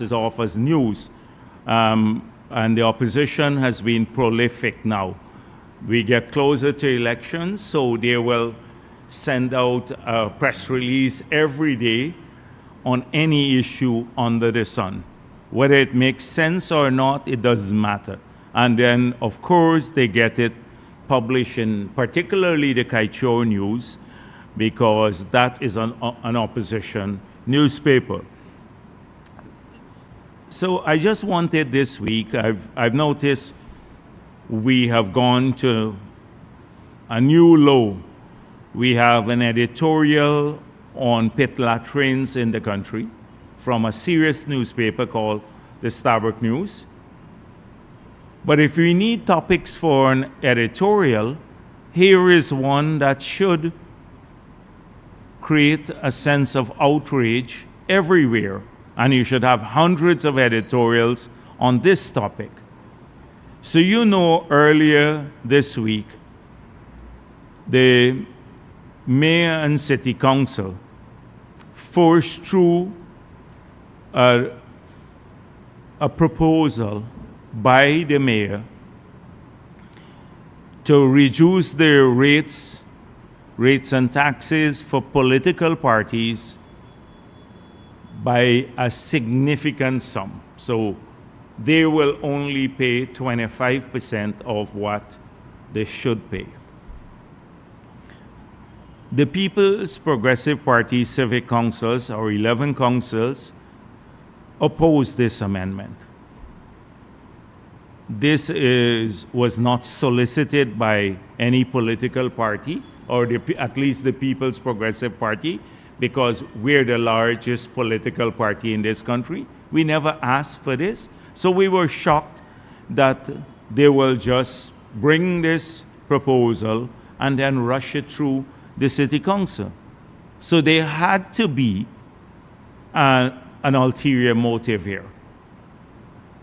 is off as news. And the opposition has been prolific now. We get closer to elections, so they will send out a press release every day on any issue under the sun. Whether it makes sense or not, it doesn't matter. And then, of course, they get it published in particularly the Kaichou News, because that is an opposition newspaper. So I just wanted this week, I've noticed we have gone to a new low. We have an editorial on pit latrines in the country from a serious newspaper called the Starbuck News. But if we need topics for an editorial, here is one that should create a sense of outrage everywhere. And you should have hundreds of editorials on this topic. So you know, earlier this week, the mayor and city council forced through a proposal by the mayor to reduce their rates and taxes for political parties by a significant sum. So they will only pay 25% of what they should pay. The People's Progressive Party civic councils, or 11 councils, opposed this amendment. This was not solicited by any political party, or at least the People's Progressive Party, because we're the largest political party in this country. We never asked for this. So we were shocked that they will just bring this proposal and then rush it through the city council. So there had to be an ulterior motive here.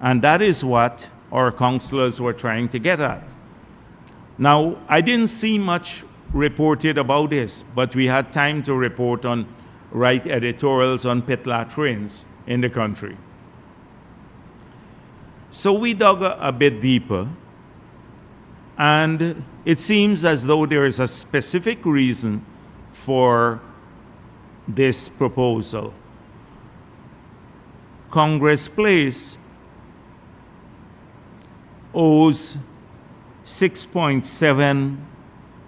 And that is what our councillors were trying to get at. Now, I didn't see much reported about this, but we had time to report on, write editorials on pit latrines in the country. So we dug a bit deeper, and it seems as though there is a specific reason for this proposal. Congress Place owes $6.7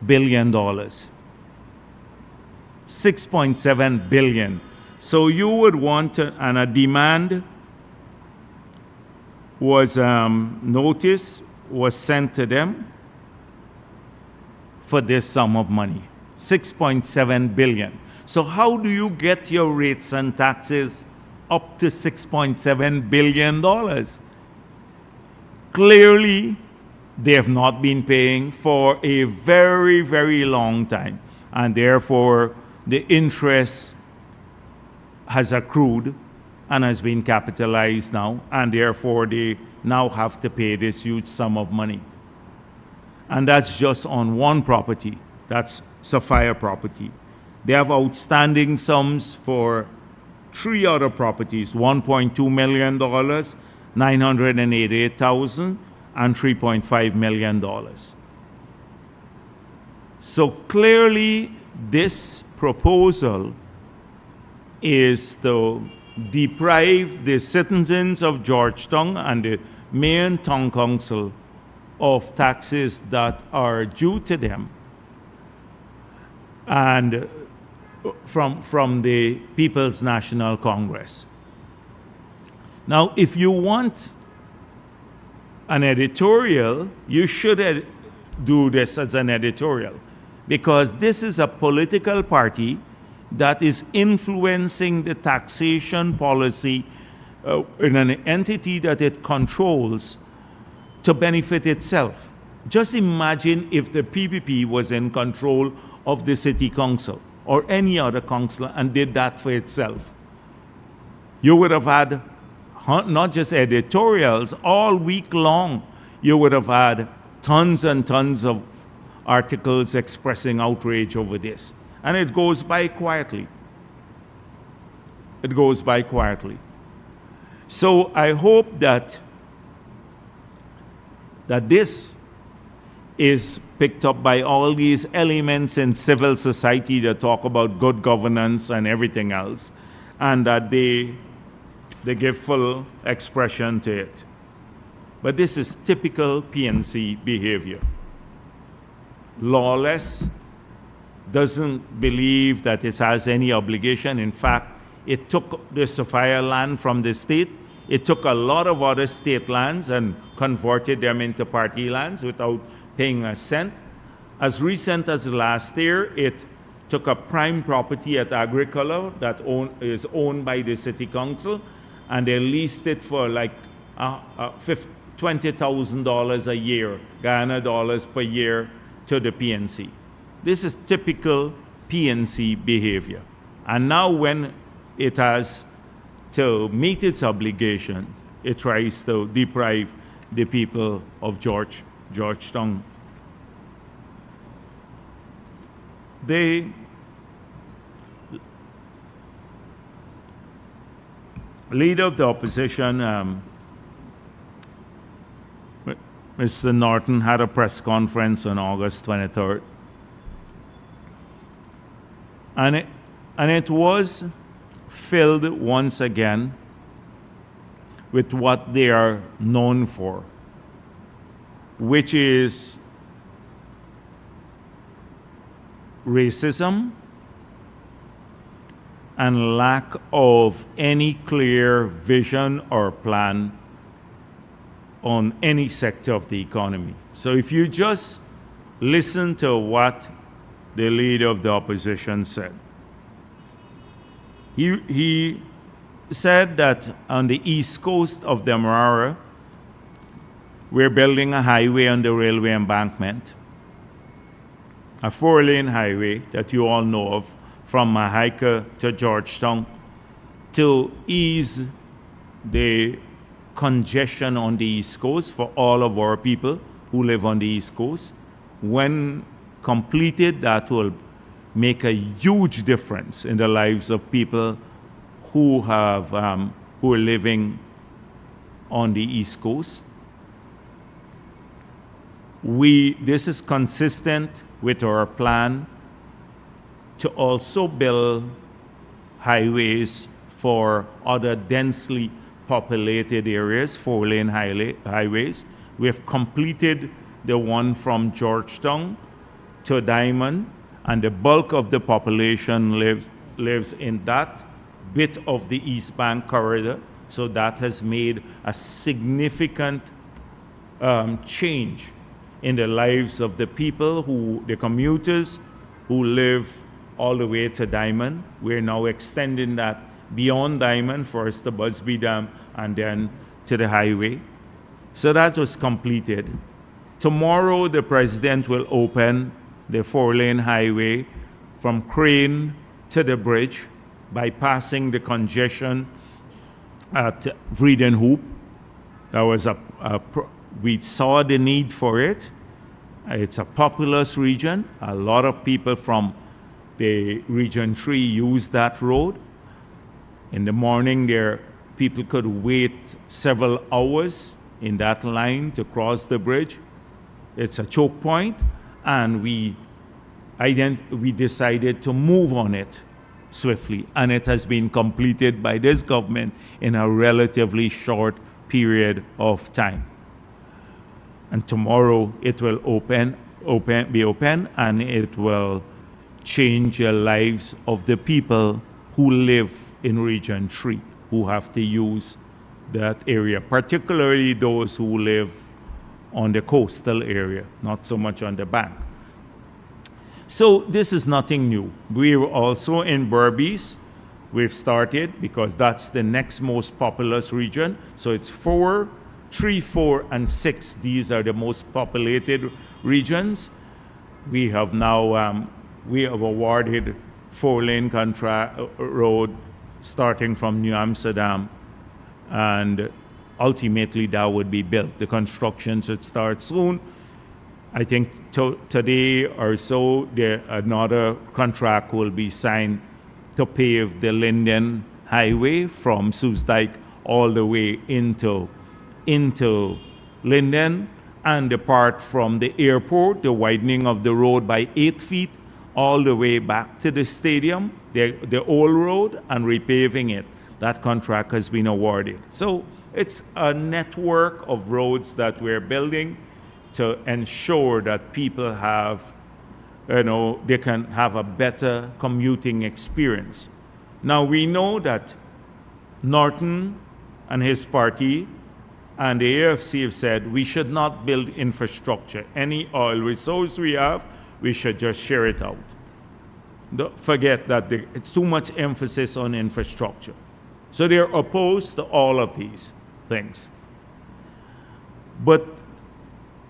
billion. 6.7 billion. So you would want to, and a demand was notice was sent to them for this sum of money, 6.7 billion. So how do you get your rates and taxes up to $6.7 billion? Clearly, they have not been paying for a very, very long time, and therefore the interest has accrued and has been capitalized now, and therefore they now have to pay this huge sum of money. And that's just on one property. That's Sapphire property. They have outstanding sums for 3 other properties, $1.2 million, $988,000, and $3.5 million. So clearly, this proposal is to deprive the citizens of Georgetown and the mayor and town council of taxes that are due to them, and from the People's National Congress. Now, if you want an editorial, you should do this as an editorial, because this is a political party that is influencing the taxation policy in an entity that it controls to benefit itself. Just imagine if the PPP was in control of the city council or any other council and did that for itself. You would have had not just editorials, all week long, you would have had tons and tons of articles expressing outrage over this. And it goes by quietly. It goes by quietly. So I hope that this is picked up by all these elements in civil society that talk about good governance and everything else, and that they give full expression to it. But this is typical PNC behavior. Lawless, doesn't believe that it has any obligation. In fact, it took the Sophia land from the state. It took a lot of other state lands and converted them into party lands without paying a cent. As recent as last year, it took a prime property at Agricola that is owned by the city council, and they leased it for like $20,000 a year, Guyana dollars per year, to the PNC. This is typical PNC behavior. And now when it has to meet its obligation, it tries to deprive the people of Georgetown. The leader of the opposition, Mr. Norton, had a press conference on August 23rd. And it was filled once again with what they are known for, which is racism and lack of any clear vision or plan on any sector of the economy. So if you just listen to what the leader of the opposition said, he said that on the east coast of Demerara, we're building a highway on the railway embankment, a 4-lane highway that you all know of, from Mahaica to Georgetown, to ease the congestion on the East Coast for all of our people who live on the East Coast. When completed, that will make a huge difference in the lives of people who are living on the East Coast. This is consistent with our plan to also build highways for other densely populated areas, 4-lane highways. We have completed the one from Georgetown to Diamond, and the bulk of the population lives in that bit of the East Bank corridor. So that has made a significant change in the lives of the people, the commuters who live all the way to Diamond. We're now extending that beyond Diamond, first to Busby Dam and then to the highway. So that was completed. Tomorrow, the president will open the 4-lane highway from Crane to the bridge, bypassing the congestion at Vredenhoop. That was we saw the need for it. It's a populous region. A lot of people from the Region 3 use that road. In the morning, people could wait several hours in that line to cross the bridge. It's a choke point, and we decided to move on it swiftly, and it has been completed by this government in a relatively short period of time. And tomorrow it will be open, and it will change the lives of the people who live in Region 3, who have to use that area, particularly those who live on the coastal area, not so much on the bank. So this is nothing new. We're also in Berbice. We've started because that's the next most populous region. So it's 4, 3, 4, and 6. These are the most populated regions. We have now we have awarded 4-lane road starting from New Amsterdam, and ultimately that would be built. The construction should start soon. I think today or so, another contract will be signed to pave the Linden Highway from Soesdijk all the way into Linden, and the part from the airport, the widening of the road by 8 feet, all the way back to the stadium, the old road, and repaving it. That contract has been awarded. So it's a network of roads that we're building to ensure that people have, they can have a better commuting experience. Now we know that Norton and his party and the AFC have said we should not build infrastructure. Any oil resource we have, we should just share it out. Don't forget that it's too much emphasis on infrastructure. So they're opposed to all of these things. But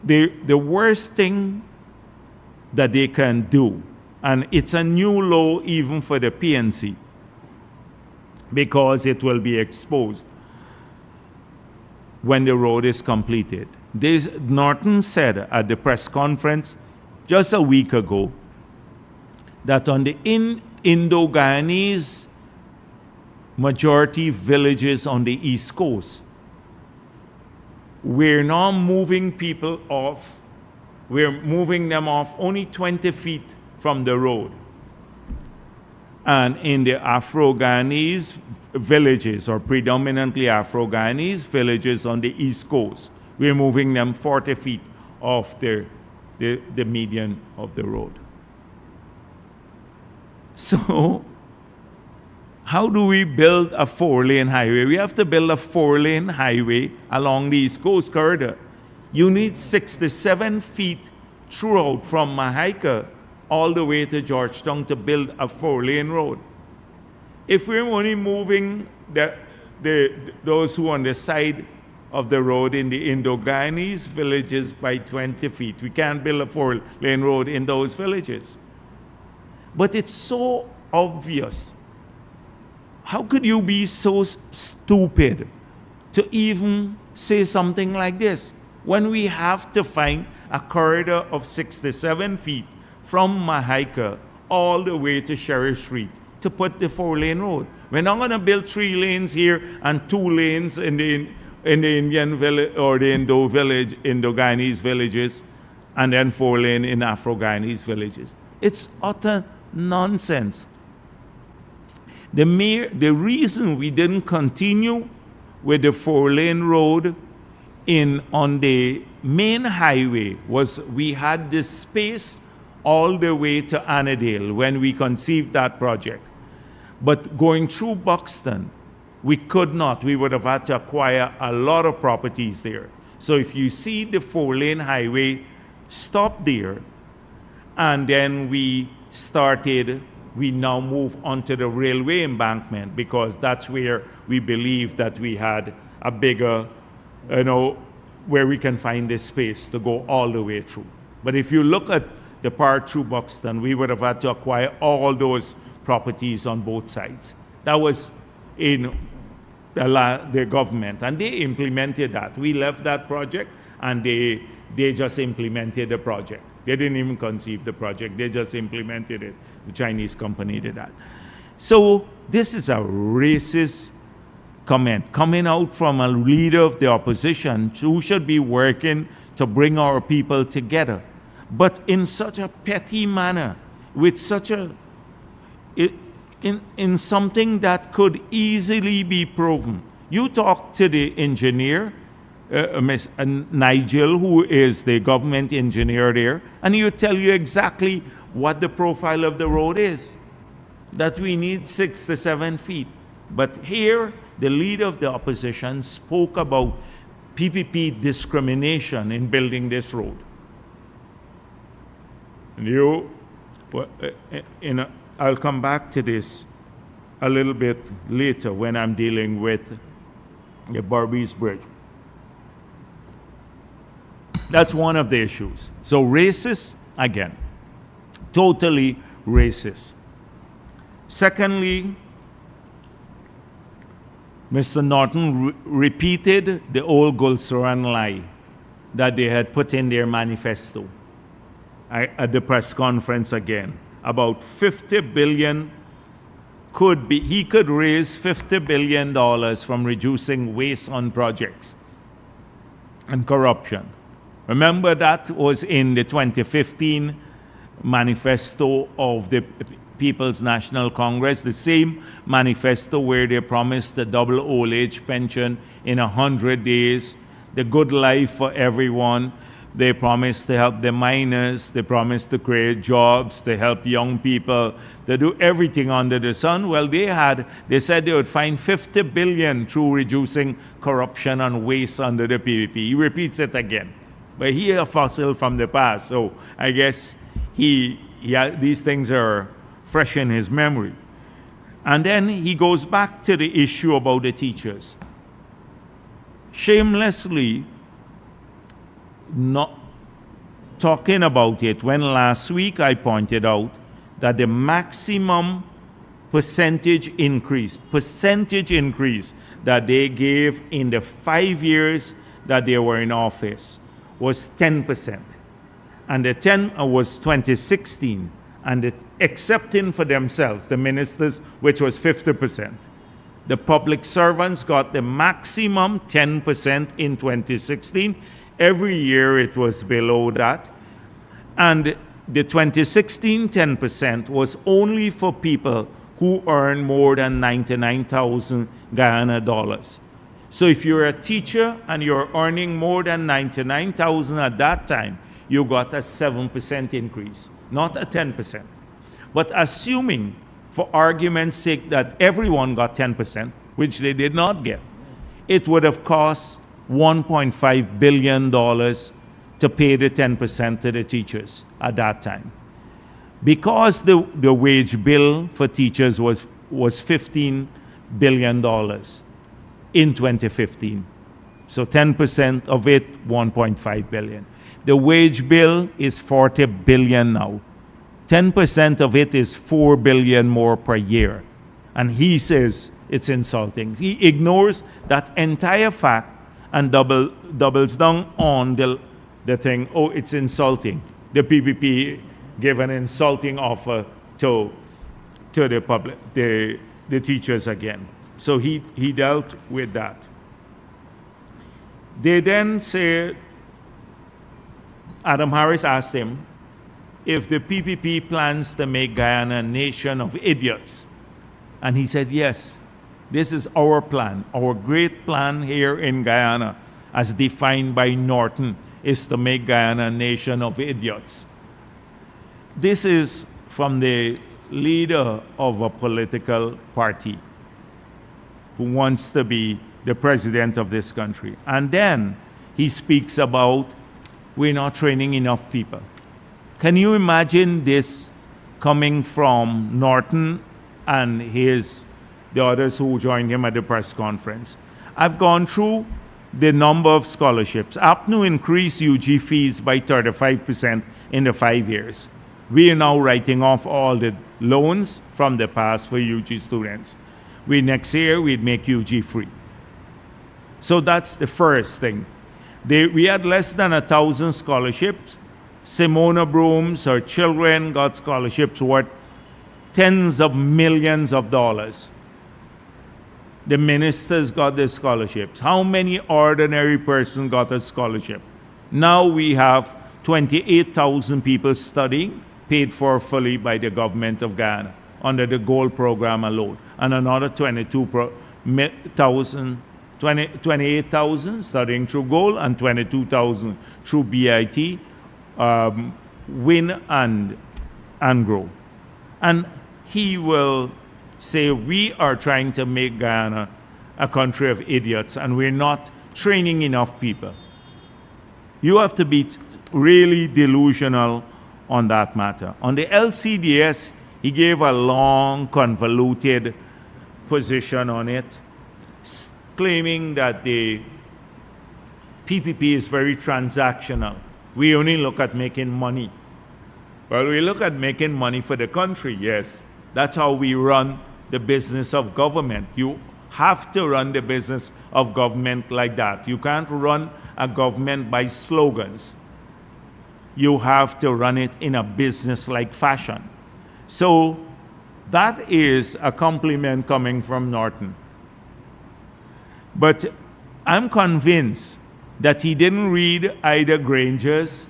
the worst thing that they can do, and it's a new law even for the PNC, because it will be exposed when the road is completed. Norton said at the press conference just a week ago that on the Indo-Guyanese majority villages on the East Coast, we're now moving people off. We're moving them off only 20 feet from the road. And in the Afro-Guyanese villages, or predominantly Afro-Guyanese villages on the East Coast, we're moving them 40 feet off the median of the road. So, how do we build a 4-lane highway? We have to build a 4-lane highway along the East Coast corridor. You need 67 feet throughout from Mahaika all the way to Georgetown to build a 4-lane road. If we're only moving those who are on the side of the road in the Indo-Guyanese villages by 20 feet, we can't build a 4-lane road in those villages. But it's so obvious. How could you be so stupid to even say something like this when we have to find a corridor of 67 feet from Mahaika all the way to Sheriff Street to put the 4-lane road? We're not going to build 3 lanes here and 2 lanes in the Indian village or the Indo-Guyanese villages, and then 4-lane in Afro-Guyanese villages. It's utter nonsense. The reason we didn't continue with the 4-lane road on the main highway was we had this space all the way to Annandale when we conceived that project. But going through Buxton, we could not. We would have had to acquire a lot of properties there. So if you see the 4-lane highway stop there, and then we now move onto the railway embankment, because that's where we believe that we had a bigger, where we can find this space to go all the way through. But if you look at the part through Buxton, we would have had to acquire all those properties on both sides. That was in the government, and they implemented that. We left that project, and they just implemented the project. They didn't even conceive the project. They just implemented it. The Chinese company did that. So this is a racist comment coming out from a leader of the opposition who should be working to bring our people together, but in such a petty manner, with such in something that could easily be proven. You talk to the engineer, Ms. Nigel, who is the government engineer there, and he'll tell you exactly what the profile of the road is, that we need 6 to 7 feet. But here, the leader of the opposition spoke about PPP discrimination in building this road. And I'll come back to this a little bit later when I'm dealing with the Barbies Bridge. That's one of the issues. So racist, again, totally racist. Secondly, Mr. Norton repeated the old Gulsaran lie that they had put in their manifesto at the press conference again, about 50 billion he could raise $50 billion from reducing waste on projects and corruption. Remember, that was in the 2015 manifesto of the People's National Congress, the same manifesto where they promised the double old age pension in 100 days, the good life for everyone. They promised to help the miners. They promised to create jobs, to help young people, to do everything under the sun. Well, they said they would find 50 billion through reducing corruption and waste under the PPP. He repeats it again. But he is a fossil from the past, so I guess these things are fresh in his memory. And then he goes back to the issue about the teachers. Shamelessly not talking about it when last week I pointed out that the maximum percentage increase that they gave in the 5 years that they were in office was 10%. And the 10 was 2016, and accepting for themselves, the ministers, which was 50%. The public servants got the maximum 10% in 2016. Every year it was below that. And the 2016 10% was only for people who earn more than 99,000 Guyana dollars. So if you're a teacher and you're earning more than 99,000 at that time, you got a 7% increase, not a 10%. But assuming, for argument's sake, that everyone got 10%, which they did not get, it would have cost $1.5 billion to pay the 10% to the teachers at that time. Because the wage bill for teachers was $15 billion in 2015. So 10% of it, $1.5 billion. The wage bill is $40 billion now. 10% of it is $4 billion more per year. And he says it's insulting. He ignores that entire fact and doubles down on the thing, oh, it's insulting. The PPP gave an insulting offer to the public, the teachers again. So he dealt with that. They then say, Adam Harris asked him if the PPP plans to make Guyana a nation of idiots. And he said, yes, this is our plan. Our great plan here in Guyana, as defined by Norton, is to make Guyana a nation of idiots. This is from the leader of a political party who wants to be the president of this country. And then he speaks about we're not training enough people. Can you imagine this coming from Norton and the others who joined him at the press conference? I've gone through the number of scholarships. APNU increased UG fees by 35% in the 5 years. We are now writing off all the loans from the past for UG students. Next year, we'd make UG free. So that's the first thing. We had less than 1,000 scholarships. Simona Brooms, her children got scholarships worth tens of millions of dollars. The ministers got their scholarships. How many ordinary persons got a scholarship? Now we have 28,000 people studying, paid for fully by the government of Guyana under the Gold program alone, and another 28,000 studying through Gold and 22,000 through BIT, Win and Grow. And he will say, we are trying to make Guyana a country of idiots and we're not training enough people. You have to be really delusional on that matter. On the LCDS, he gave a long, convoluted position on it, claiming that the PPP is very transactional. We only look at making money. Well, we look at making money for the country, yes. That's how we run the business of government. You have to run the business of government like that. You can't run a government by slogans. You have to run it in a business-like fashion. So That is a compliment coming from Norton. But I'm convinced that he didn't read either Granger's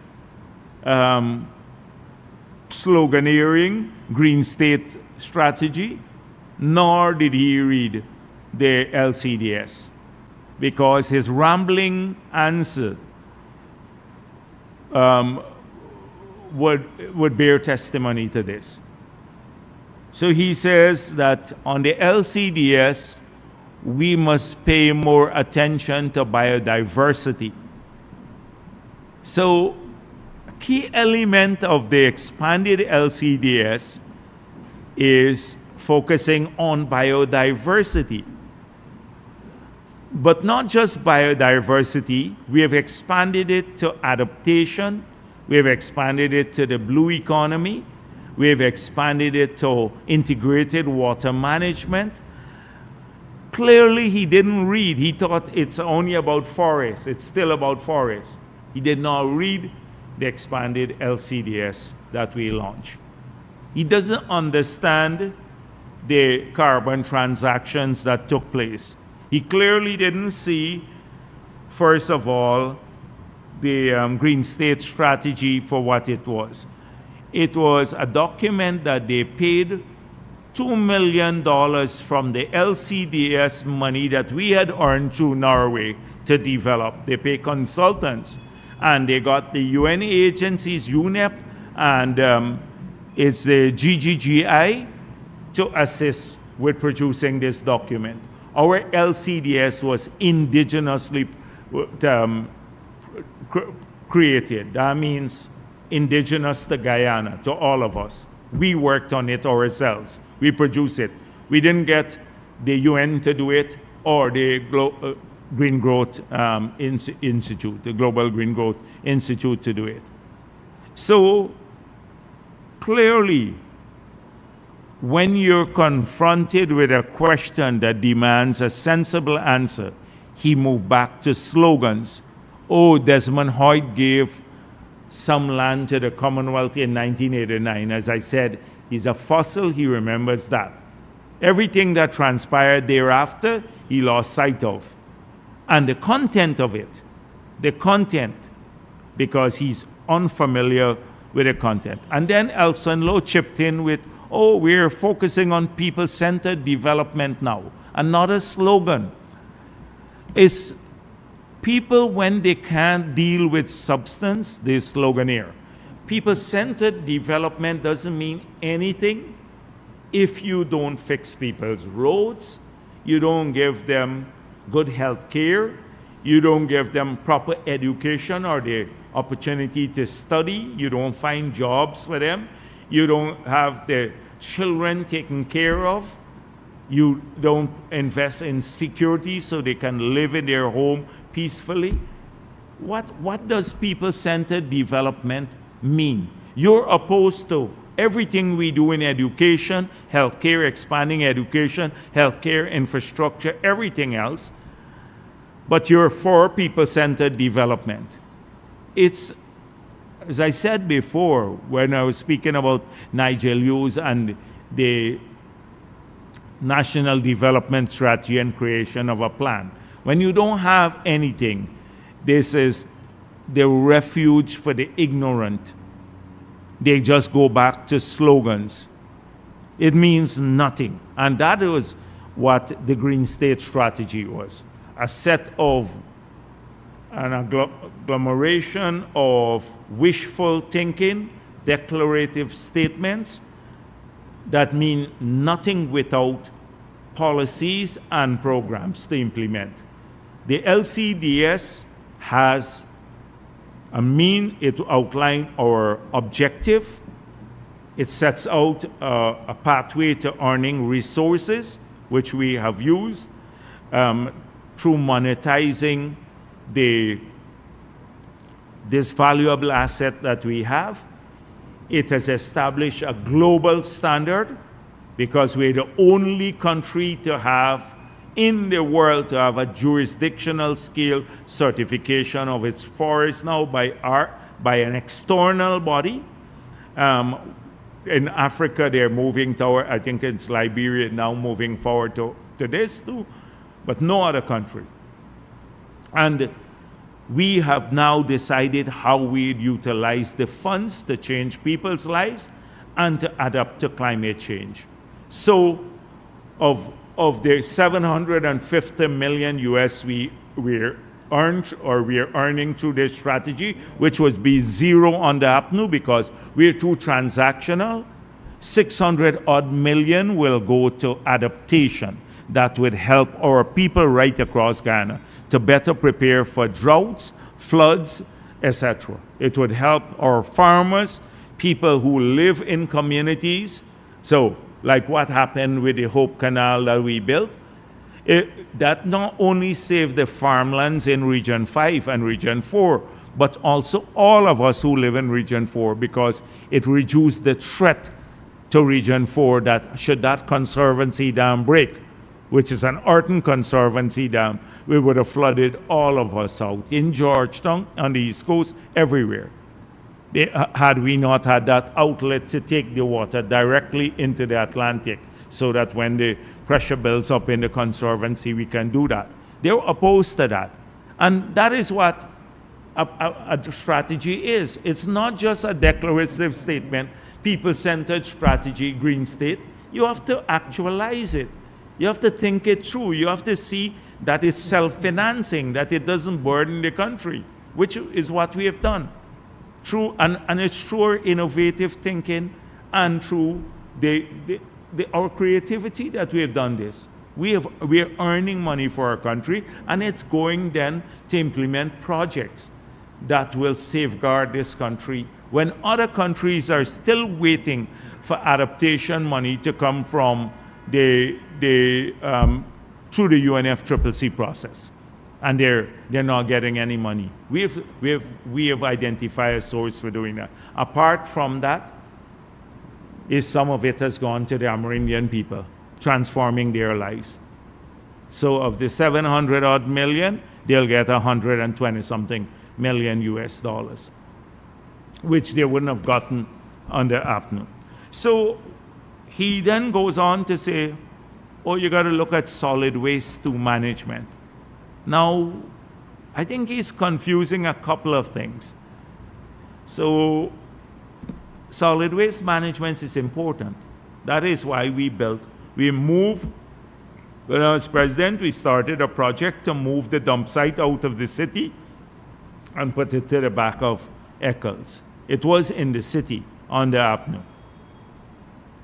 sloganeering, Green State strategy, nor did he read the LCDS, because his rambling answer would bear testimony to this. So he says that on the LCDS, we must pay more attention to biodiversity. So a key element of the expanded LCDS is focusing on biodiversity. But not just biodiversity, we have expanded it to adaptation, we have expanded it to the blue economy, we have expanded it to integrated water management. Clearly he didn't read, he thought it's only about forests, it's still about forests. He did not read the expanded LCDS that we launched. He doesn't understand the carbon transactions that took place. He clearly didn't see, first of all, the Green State strategy for what it was. It was a document that they paid $2 million from the LCDS money that we had earned through Norway to develop. They pay consultants, and they got the UN agencies, UNEP, and it's the GGGI to assist with producing this document. Our LCDS was indigenously created. That means indigenous to Guyana, to all of us. We worked on it ourselves. We produced it. We didn't get the UN to do it or the Green Growth Institute, the Global Green Growth Institute to do it. So clearly, when you're confronted with a question that demands a sensible answer, he moved back to slogans. Oh, Desmond Hoyt gave some land to the Commonwealth in 1989. As I said, he's a fossil, he remembers that. Everything that transpired thereafter, he lost sight of. And the content of it, because he's unfamiliar with the content. And then Elson Lowe chipped in with, oh, we're focusing on people-centered development now. Another slogan. It's people, when they can't deal with substance, they sloganeer. People-centered development doesn't mean anything if you don't fix people's roads, you don't give them good health care, you don't give them proper education or the opportunity to study, you don't find jobs for them, you don't have the children taken care of, you don't invest in security so they can live in their home peacefully. What does people-centered development mean? You're opposed to everything we do in education, healthcare, expanding education, healthcare infrastructure, everything else, but you're for people-centered development. It's, as I said before, when I was speaking about Nigel Hughes and the National Development Strategy and creation of a plan, when you don't have anything, this is the refuge for the ignorant. They just go back to slogans. It means nothing. And that was what the Green State strategy was. A set of an agglomeration of wishful thinking, declarative statements that mean nothing without policies and programs to implement. The LCDS has a mean, it outlines our objective. It sets out a pathway to earning resources, which we have used through monetizing this valuable asset that we have. It has established a global standard because we're the only country to have in the world to have a jurisdictional scale certification of its forests now by an external body. in Africa, they're moving toward, I think it's Liberia now moving forward to this too, but no other country. And we have now decided how we utilize the funds to change people's lives and to adapt to climate change. So of the 750 million US we're earning through this strategy, which would be zero on the APNU because we're too transactional, 600 odd million will go to adaptation that would help our people right across Ghana to better prepare for droughts, floods, etc. It would help our farmers, people who live in communities. So, like what happened with the Hope Canal that we built, that not only saved the farmlands in Region 5 and Region 4, but also all of us who live in Region 4, because it reduced the threat to Region 4 that should that conservancy dam break, which is an Orton Conservancy dam, we would have flooded all of us out in Georgetown, on the East Coast, everywhere. Had we not had that outlet to take the water directly into the Atlantic, so that when the pressure builds up in the conservancy, we can do that. They're opposed to that. And that is what a strategy is. It's not just a declarative statement, people-centered strategy, green state. You have to actualize it. You have to think it through. You have to see that it's self-financing, that it doesn't burden the country, which is what we have done. And it's through our innovative thinking and through our creativity that we have done this. We are earning money for our country, and it's going then to implement projects that will safeguard this country when other countries are still waiting for adaptation money to come from through the UNFCCC process, and they're not getting any money. We have identified a source for doing that. Apart from that, some of it has gone to the Amerindian people, transforming their lives. So of the 700 odd million, they'll get 120 something million US dollars, which they wouldn't have gotten under APNU. So he then goes on to say, oh, you got to look at solid waste to management. Now, I think he's confusing a couple of things. So solid waste management is important. That is why when I was president, we started a project to move the dump site out of the city and put it to the back of Eccles. It was in the city on the APNU.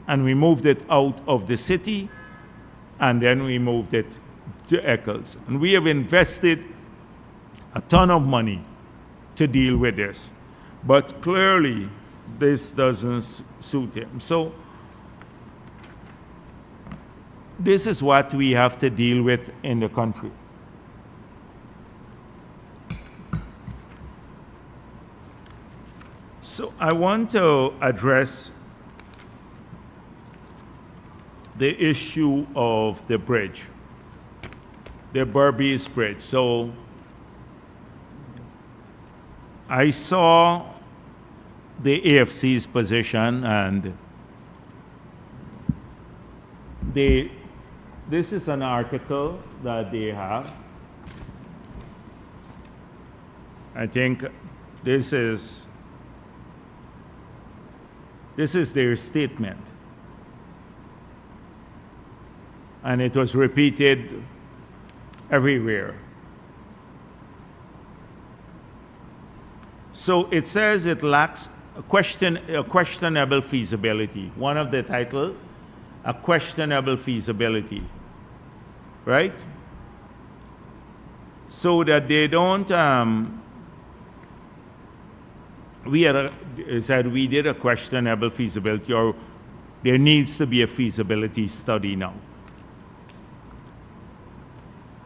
And we moved it out of the city, and then we moved it to Eccles. And we have invested a ton of money to deal with this. But clearly, this doesn't suit him. So this is what we have to deal with in the country. So I want to address the issue of the bridge, the Berbice Bridge. So I saw the AFC's position, and this is an article that they have. I think this is their statement. And it was repeated everywhere. So it says it lacks a questionable feasibility. One of the titles, a questionable feasibility, right? So that they don't, we did a questionable feasibility, or there needs to be a feasibility study now.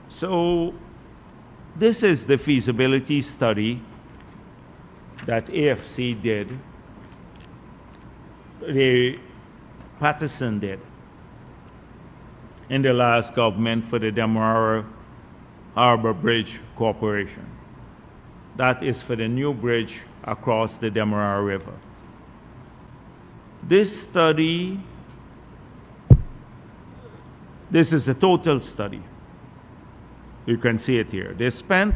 So this is the feasibility study that AFC did, Patterson did in the last government for the Demerara Harbor Bridge Corporation. That is for the new bridge across the Demerara River. This study, this is the total study. You can see it here. They spent,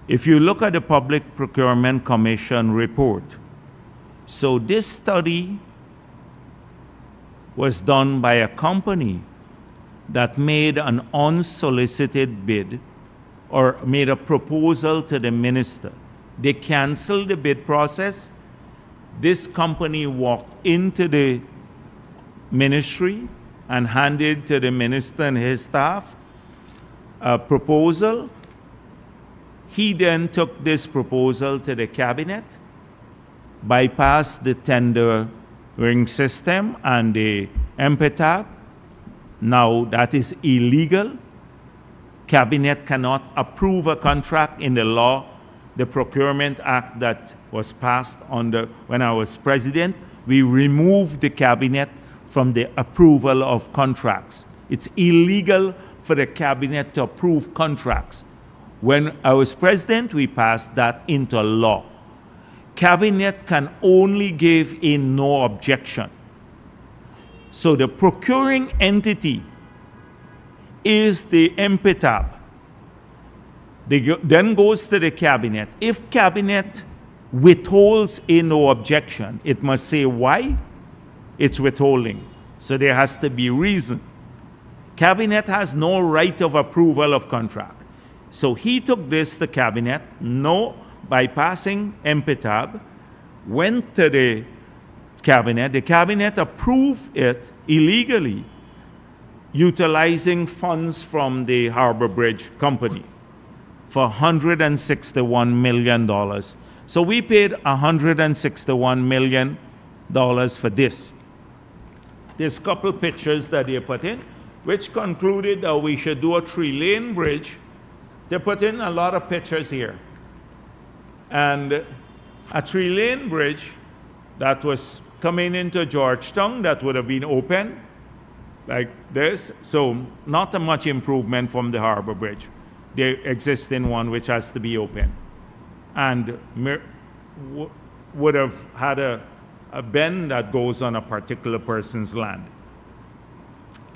if you look at the Public Procurement Commission report, so this study was done by a company that made an unsolicited bid or made a proposal to the minister. They canceled the bid process. This company walked into the ministry and handed to the minister and his staff a proposal. He then took this proposal to the cabinet, bypassed the tendering system and the MPTAB. Now that is illegal. Cabinet cannot approve a contract in the law, the Procurement Act that was passed when I was president. We removed the cabinet from the approval of contracts. It's illegal for the cabinet to approve contracts. When I was president, we passed that into law. Cabinet can only give a no objection. So the procuring entity is the MPTAB. Then goes to the cabinet. If cabinet withholds a no objection, it must say why it's withholding. So there has to be reason. Cabinet has no right of approval of contract. So he took this to cabinet, no bypassing MPTAB, went to the cabinet approved it illegally, utilizing funds from the Harbor Bridge Company for $161 million. So we paid $161 million for this. There's a couple pictures that they put in, which concluded that we should do a 3-lane bridge. They put in a lot of pictures here. And a 3-lane bridge that was coming into Georgetown that would have been open like this. So not a much improvement from the Harbor Bridge. There exists in one which has to be open. And would have had a bend that goes on a particular person's land.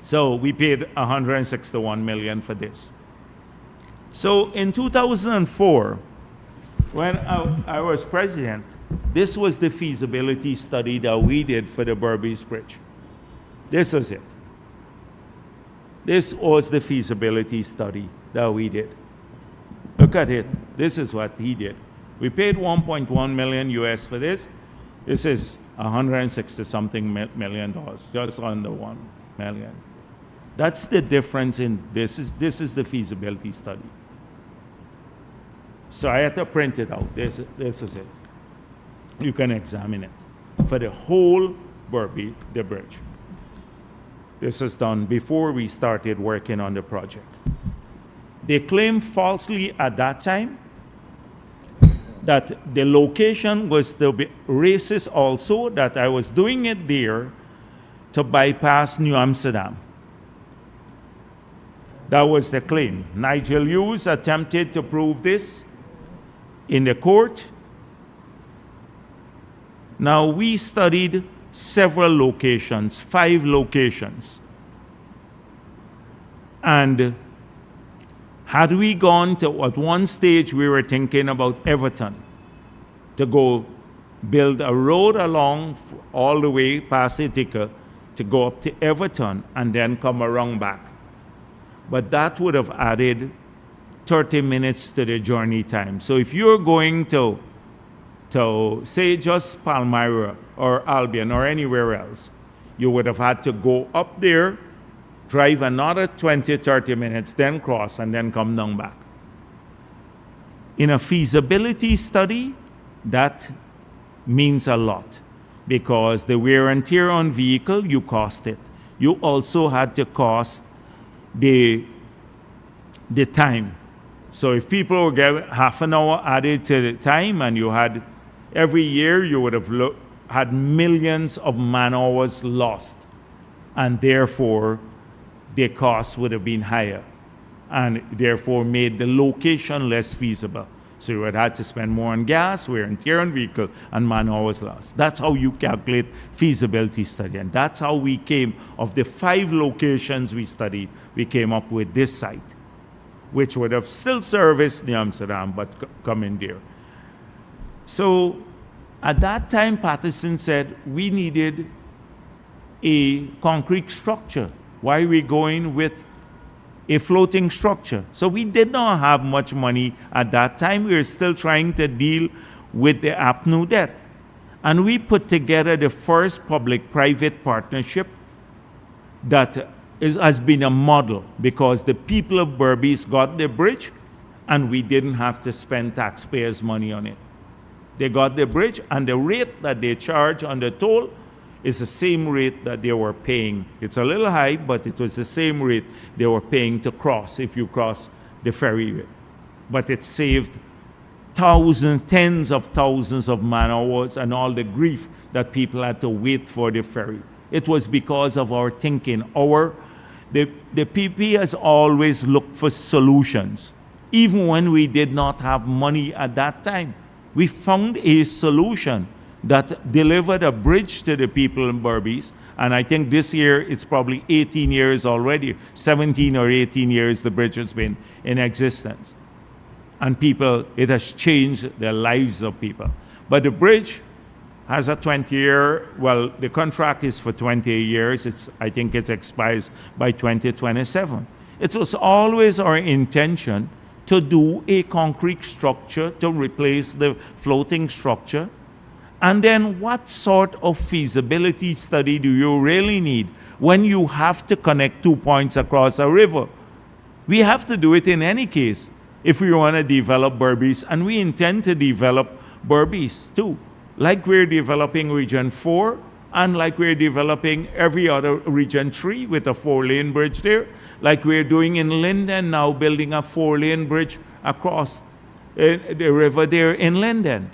So we paid $161 million for this. So in 2004, when I was president, this was the feasibility study that we did for the Berbice Bridge. This was it. This was the feasibility study that we did. Look at it. This is what he did. We paid $1.1 million US for this. This is $160-something million, just under $1 million. That's the difference in this. This is the feasibility study. So I had to print it out. This is it. You can examine it for the whole Berbice, the bridge. This was done before we started working on the project. They claimed falsely at that time that the location was to be racist also, that I was doing it there to bypass New Amsterdam. That was the claim. Nigel Hughes attempted to prove this in the court. Now we studied several locations, 5 locations. And had we gone to, at one stage we were thinking about Everton, to go build a road along all the way past Ithaca to go up to Everton and then come around back. But that would have added 30 minutes to the journey time. So if you're going to say just Palmyra or Albion or anywhere else, you would have had to go up there, drive another 20, 30 minutes, then cross and then come down back. In a feasibility study, that means a lot because the wear and tear on vehicle, you cost it. You also had to cost the time. So if people would get half an hour added to the time and you had, every year you would have had millions of man hours lost, and therefore the cost would have been higher and therefore made the location less feasible. So you would have to spend more on gas, wear and tear on vehicle, and man hours lost. That's how you calculate feasibility study. And that's how we came, of the 5 locations we studied, we came up with this site, which would have still serviced New Amsterdam, but come in there. So at that time, Patterson said we needed a concrete structure. Why are we going with a floating structure? So we did not have much money at that time. We were still trying to deal with the APNU debt. And we put together the first public-private partnership that has been a model, because the people of Berbice got the bridge and we didn't have to spend taxpayers' money on it. They got the bridge, and the rate that they charge on the toll is the same rate that they were paying. It's a little high, but it was the same rate they were paying to cross if you cross the ferry. But it saved thousands, tens of thousands of man hours and all the grief that people had to wait for the ferry. It was because of our thinking. The PP has always looked for solutions, even when we did not have money at that time. We found a solution that delivered a bridge to the people in Berbice, and I think this year it's probably 18 years already, 17 or 18 years the bridge has been in existence. And people, it has changed the lives of people. But the bridge has a 20-year, well, the contract is for 20 years. I think it expires by 2027. It was always our intention to do a concrete structure to replace the floating structure. And then what sort of feasibility study do you really need when you have to connect 2 points across a river? We have to do it in any case if we want to develop Berbice, and we intend to develop Berbice too, like we're developing Region 4 and like we're developing every other Region 3 with a 4-lane bridge there, like we're doing in Linden now, building a 4-lane bridge across the river there in Linden.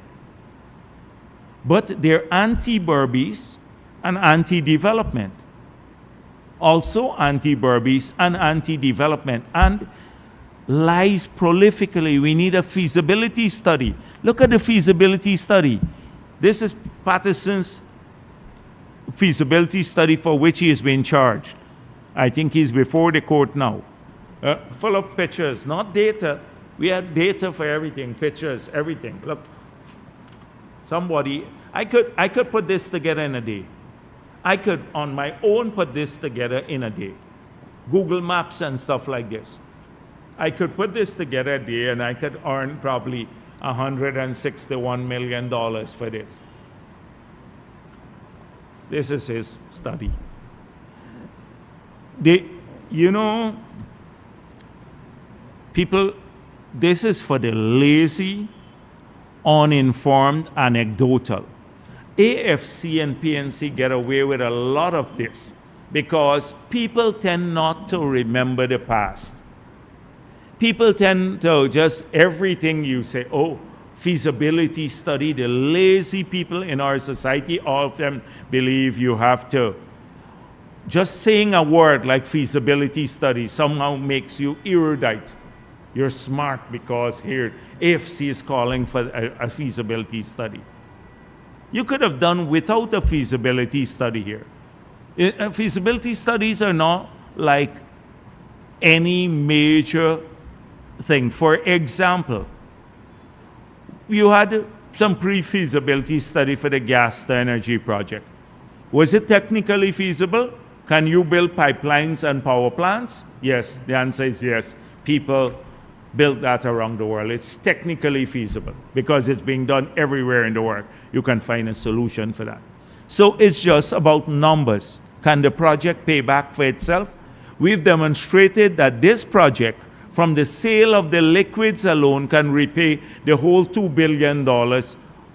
But they're anti-Berbice and anti-development. Also anti-Berbice and anti-development, and lies prolifically. We need a feasibility study. Look at the feasibility study. This is Patterson's feasibility study for which he has been charged. I think he's before the court now. Full of pictures, not data. We had data for everything, pictures, everything. Look, somebody, I could put this together in a day. I could, on my own, put this together in a day. Google Maps and stuff like this. I could put this together a day and I could earn probably $161 million for this. This is his study. People, this is for the lazy, uninformed, anecdotal. AFC and PNC get away with a lot of this because people tend not to remember the past. People tend to just everything you say, oh, feasibility study. The lazy people in our society, all of them believe you have to. Just saying a word like feasibility study somehow makes you erudite. You're smart because here AFC is calling for a feasibility study. You could have done without a feasibility study here. Feasibility studies are not like any major thing. For example, you had some pre-feasibility study for the gas-to-energy project. Was it technically feasible? Can you build pipelines and power plants? Yes, the answer is yes. People build that around the world. It's technically feasible because it's being done everywhere in the world. You can find a solution for that. So it's just about numbers. Can the project pay back for itself? We've demonstrated that this project, from the sale of the liquids alone, can repay the whole $2 billion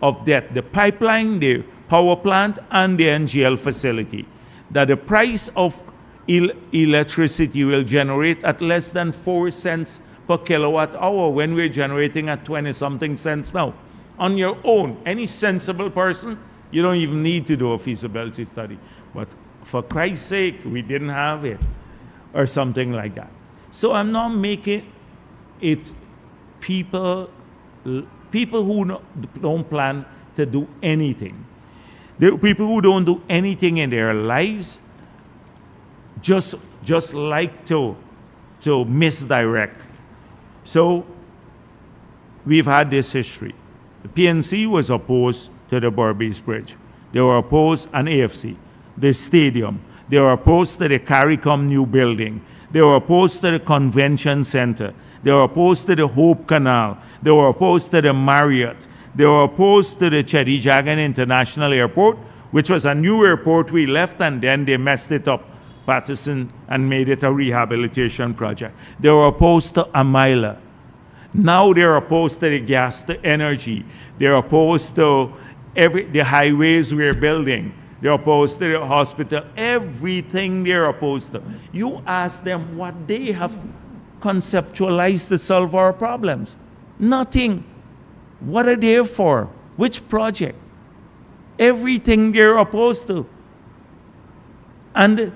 of debt. The pipeline, the power plant, and the NGL facility. That the price of electricity will generate at less than 4 cents per kilowatt hour when we're generating at 20-something cents now. On your own, any sensible person, you don't even need to do a feasibility study. But for Christ's sake, we didn't have it, or something like that. So I'm not making it people people who don't plan to do anything. There are people who don't do anything in their lives, just like to misdirect. So we've had this history. The PNC was opposed to the Berbice Bridge. They were opposed an AFC, the stadium. They were opposed to the CARICOM new building. They were opposed to the convention center. They were opposed to the Hope Canal. They were opposed to the Marriott. They were opposed to the Cheddi Jagan International Airport, which was a new airport we left, and then they messed it up, Patterson, and made it a rehabilitation project. They were opposed to Amila. Now they're opposed to the gas, to energy. They're opposed to the highways we're building. They're opposed to the hospital. Everything they're opposed to. You ask them what they have conceptualized to solve our problems. Nothing. What are they for? Which project? Everything they're opposed to. And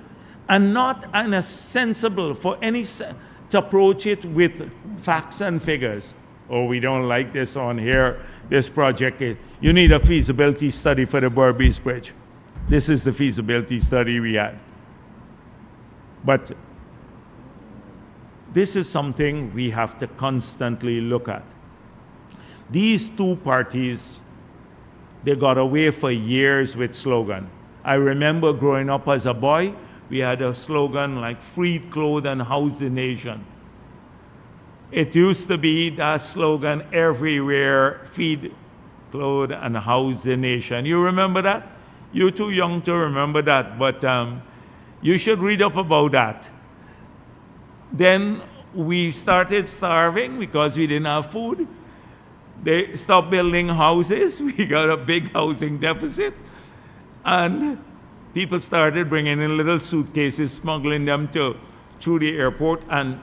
not sensible for any to approach it with facts and figures. Oh, we don't like this on here. This project, you need a feasibility study for the Berbice Bridge. This is the feasibility study we had. But this is something we have to constantly look at. These two parties, they got away for years with slogan. I remember growing up as a boy, we had a slogan like "Freed, clothe, and house the nation." It used to be that slogan everywhere: feed, clothe, and house the nation. You remember that? You're too young to remember that, but you should read up about that. Then we started starving because we didn't have food. They stopped building houses. We got a big housing deficit. And people started bringing in little suitcases, smuggling them through the airport. And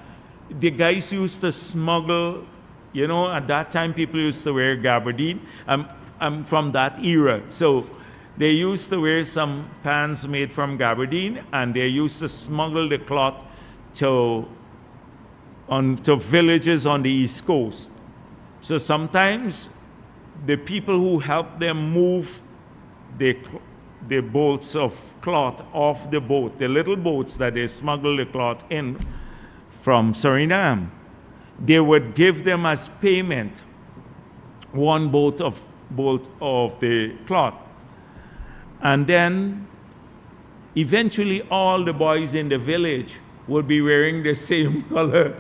the guys used to smuggle, at that time people used to wear gabardine. I'm from that era. So they used to wear some pants made from gabardine, and they used to smuggle the cloth to villages on the East Coast. So sometimes the people who helped them move the bolts of cloth off the boat, the little boats that they smuggled the cloth in from Suriname, they would give them as payment one bolt of the cloth. And then eventually all the boys in the village would be wearing the same color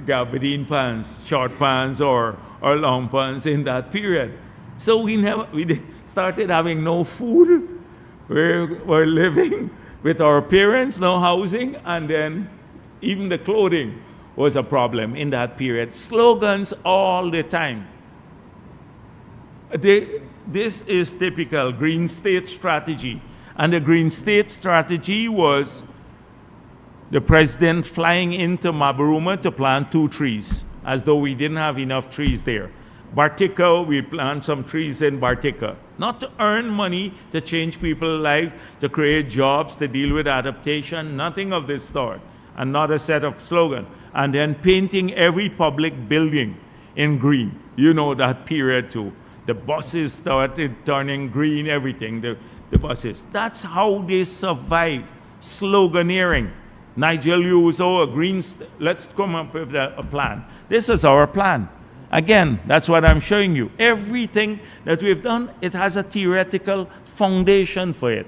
gabardine pants, short pants or long pants in that period. So we started having no food. We're living with our parents, no housing, and then even the clothing was a problem in that period. Slogans all the time. This is typical Green State strategy. And the Green State strategy was the president flying into Mabaruma to plant 2 trees, as though we didn't have enough trees there. Bartica, we plant some trees in Bartica. Not to earn money, to change people's lives, to create jobs, to deal with adaptation, nothing of this sort. And not a set of slogan. And then painting every public building in green. You know that period too. The buses started turning green, everything, the buses. That's how they survive, sloganeering. Nigel used, let's come up with a plan. This is our plan. Again, that's what I'm showing you. Everything that we've done, it has a theoretical foundation for it.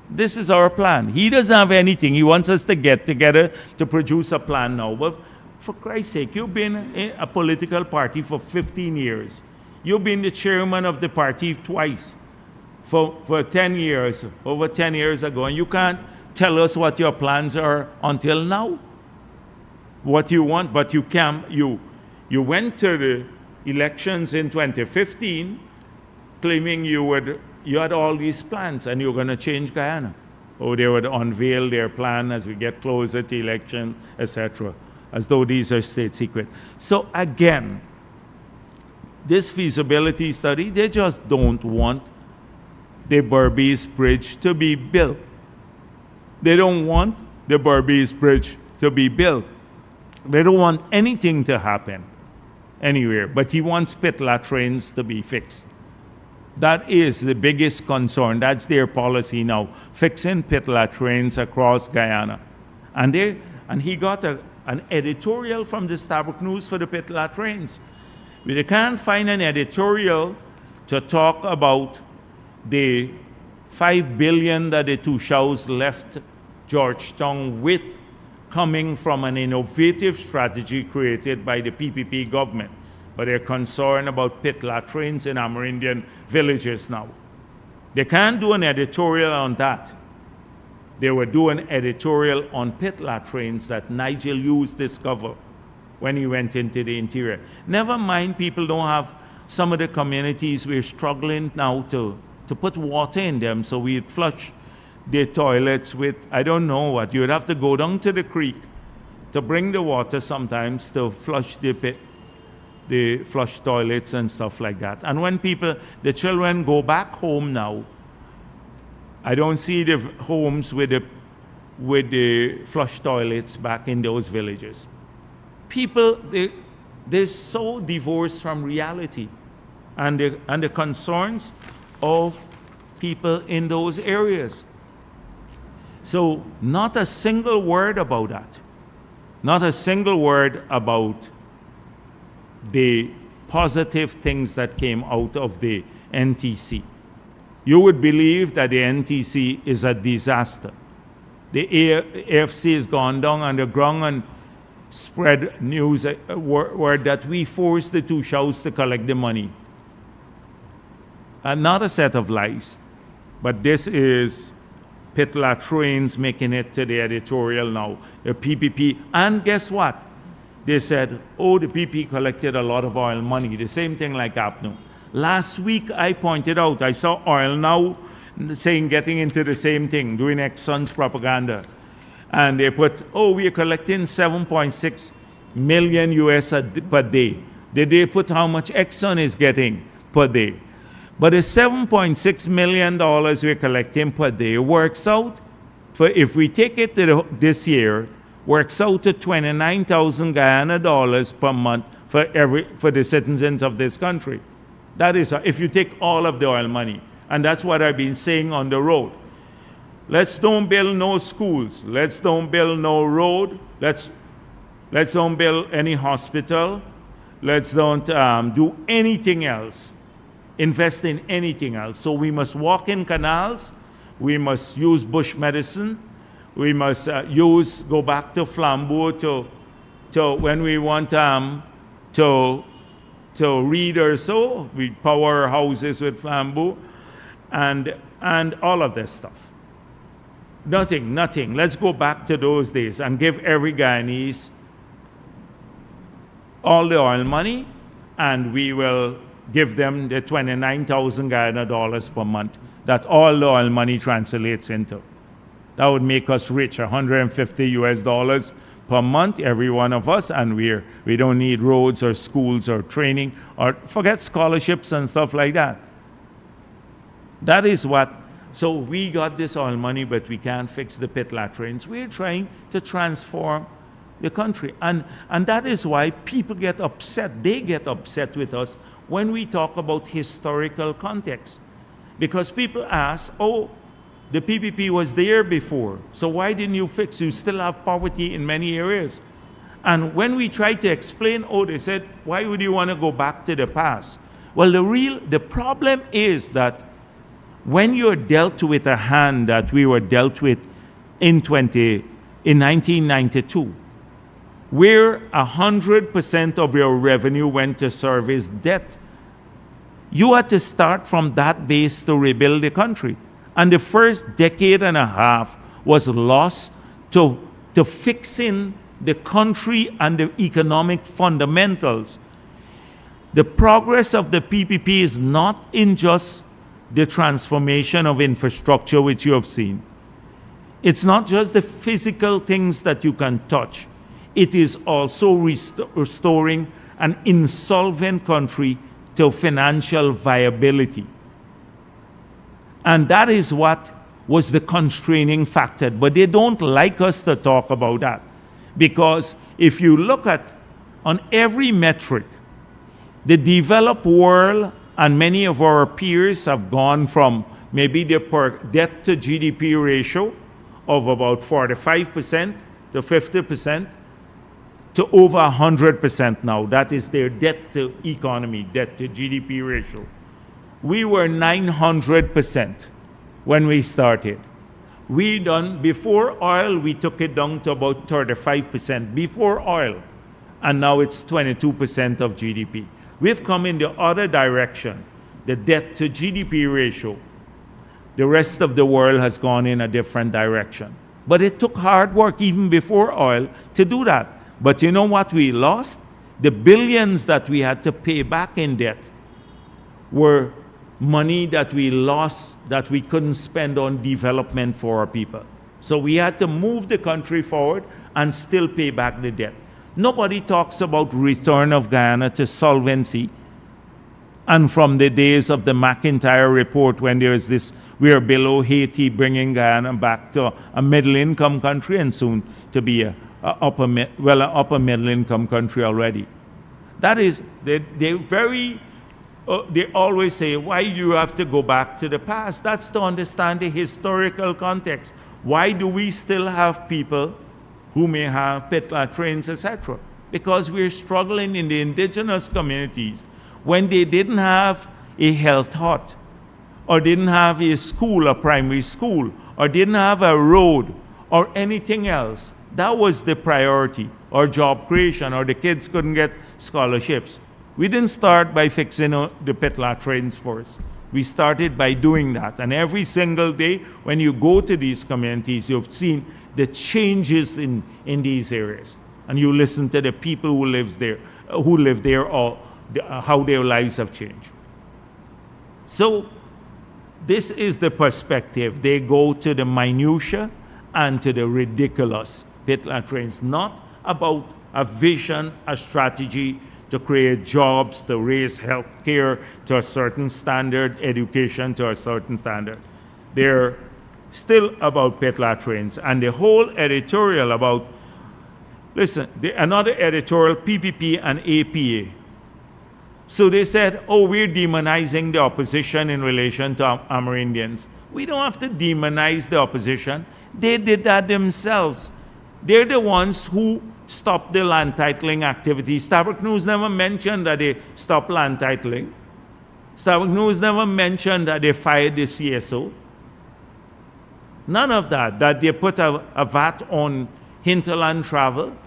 This is our plan. He doesn't have anything. He wants us to get together to produce a plan now. But for Christ's sake, you've been in a political party for 15 years. You've been the chairman of the party twice for 10 years, over 10 years ago, and you can't tell us what your plans are until now. What you want, but you can't. You went to the elections in 2015 claiming you had all these plans and you were going to change Guyana. Or they would unveil their plan as we get closer to election, etc., as though these are state secret. So again, this feasibility study, they just don't want the Berbice Bridge to be built. They don't want the Berbice Bridge to be built. They don't want anything to happen. anywhere. But he wants pit latrines to be fixed. That is the biggest concern. That's their policy now, fixing pit latrines across Guyana. And he got an editorial from the Starbuck News for the pit latrines. They can't find an editorial to talk about the $5 billion that the Tushaus left Georgetown with, coming from an innovative strategy created by the PPP government. But they're concerned about pit latrines in Amerindian villages now. They can't do an editorial on that. They were doing editorial on pit latrines that Nigel Hughes discovered when he went into the interior. Never mind, people don't have, some of the communities we're struggling now to put water in them, so we flush their toilets with, I don't know what, you would have to go down to the creek to bring the water sometimes to flush the flush toilets and stuff like that. And when the children go back home now, I don't see the homes with the flush toilets back in those villages. People, they're so divorced from reality and the concerns of people in those areas. So not a single word about that. Not a single word about the positive things that came out of the NTC. You would believe that the NTC is a disaster. The AFC has gone down underground and spread news word that we forced the Tushaus to collect the money. Another set of lies. But this is pit latrines making it to the editorial now. The PPP, and guess what? They said, oh, the PPP collected a lot of oil money. The same thing like APNU. Last week I pointed out, I saw Oil Now saying, getting into the same thing, doing Exxon's propaganda. And they put, oh, we are collecting 7.6 million US per day. Did they put how much Exxon is getting per day? But the $7.6 million we're collecting per day works out, for if we take it to this year, works out to 29,000 Guyana dollars per month for the citizens of this country. That is, if you take all of the oil money. And that's what I've been saying on the road. Let's don't build no schools. Let's don't build no road. Let's don't build any hospital. Let's don't do anything else. Invest in anything else. So we must walk in canals. We must use bush medicine. We must go back to flambeau to when we want to read or so. We power our houses with flambeau and all of this stuff. Nothing. Let's go back to those days and give every Guyanese all the oil money, and we will give them the 29,000 Guyana dollars per month that all the oil money translates into. That would make us rich, 150 US dollars per month, every one of us, and we don't need roads or schools or training, or forget scholarships and stuff like that. That is what, so we got this oil money, but we can't fix the pit latrines. We're trying to transform the country. And that is why people get upset. They get upset with us when we talk about historical context. Because people ask, oh, the PPP was there before, so why didn't you fix? You still have poverty in many areas. And when we try to explain, oh, they said, why would you want to go back to the past? Well, the problem is that when you're dealt with a hand that we were dealt with in 1992, where 100% of your revenue went to service debt, you had to start from that base to rebuild the country. And the first decade and a half was lost to fixing the country and the economic fundamentals. The progress of the PPP is not in just the transformation of infrastructure which you have seen. It's not just the physical things that you can touch. It is also restoring an insolvent country to financial viability. And that is what was the constraining factor. But they don't like us to talk about that. Because if you look at, on every metric, The developed world and many of our peers have gone from maybe the debt to GDP ratio of about 45% to 50% to over 100% now. That is their debt to economy, debt to GDP ratio. We were 900% when we started. Before oil, we took it down to about 35% before oil, and now it's 22% of GDP. We've come in the other direction, the debt to GDP ratio. The rest of the world has gone in a different direction. But it took hard work even before oil to do that. But you know what we lost? The billions that we had to pay back in debt were money that we lost that we couldn't spend on development for our people. So we had to move the country forward and still pay back the debt. Nobody talks about return of Guyana to solvency. And from the days of the McIntyre report, when there is this, we are below Haiti, bringing Guyana back to a middle-income country and soon to be an upper middle-income country already. That is, they always say, why you have to go back to the past? That's to understand the historical context. Why do we still have people who may have pit latrines, etc.? Because we're struggling in the indigenous communities when they didn't have a health hut, or didn't have a school, a primary school, or didn't have a road, or anything else. That was the priority, or job creation, or the kids couldn't get scholarships. We didn't start by fixing the pit latrines first. We started by doing that. And every single day, when you go to these communities, you've seen the changes in these areas. And you listen to the people who live there, or how their lives have changed. So this is the perspective. They go to the minutiae and to the ridiculous. Pit latrines, not about a vision, a strategy to create jobs, to raise health care to a certain standard, education to a certain standard. They're still about pit latrines. And the whole editorial about, listen, another editorial, PPP and APA. So they said, oh, we're demonizing the opposition in relation to Amerindians. We don't have to demonize the opposition. They did that themselves. They're the ones who stopped the land titling activity. Starbuck News never mentioned that they stopped land titling. Starbuck News never mentioned that they fired the CSO. None of that. That they put a VAT on hinterland travel.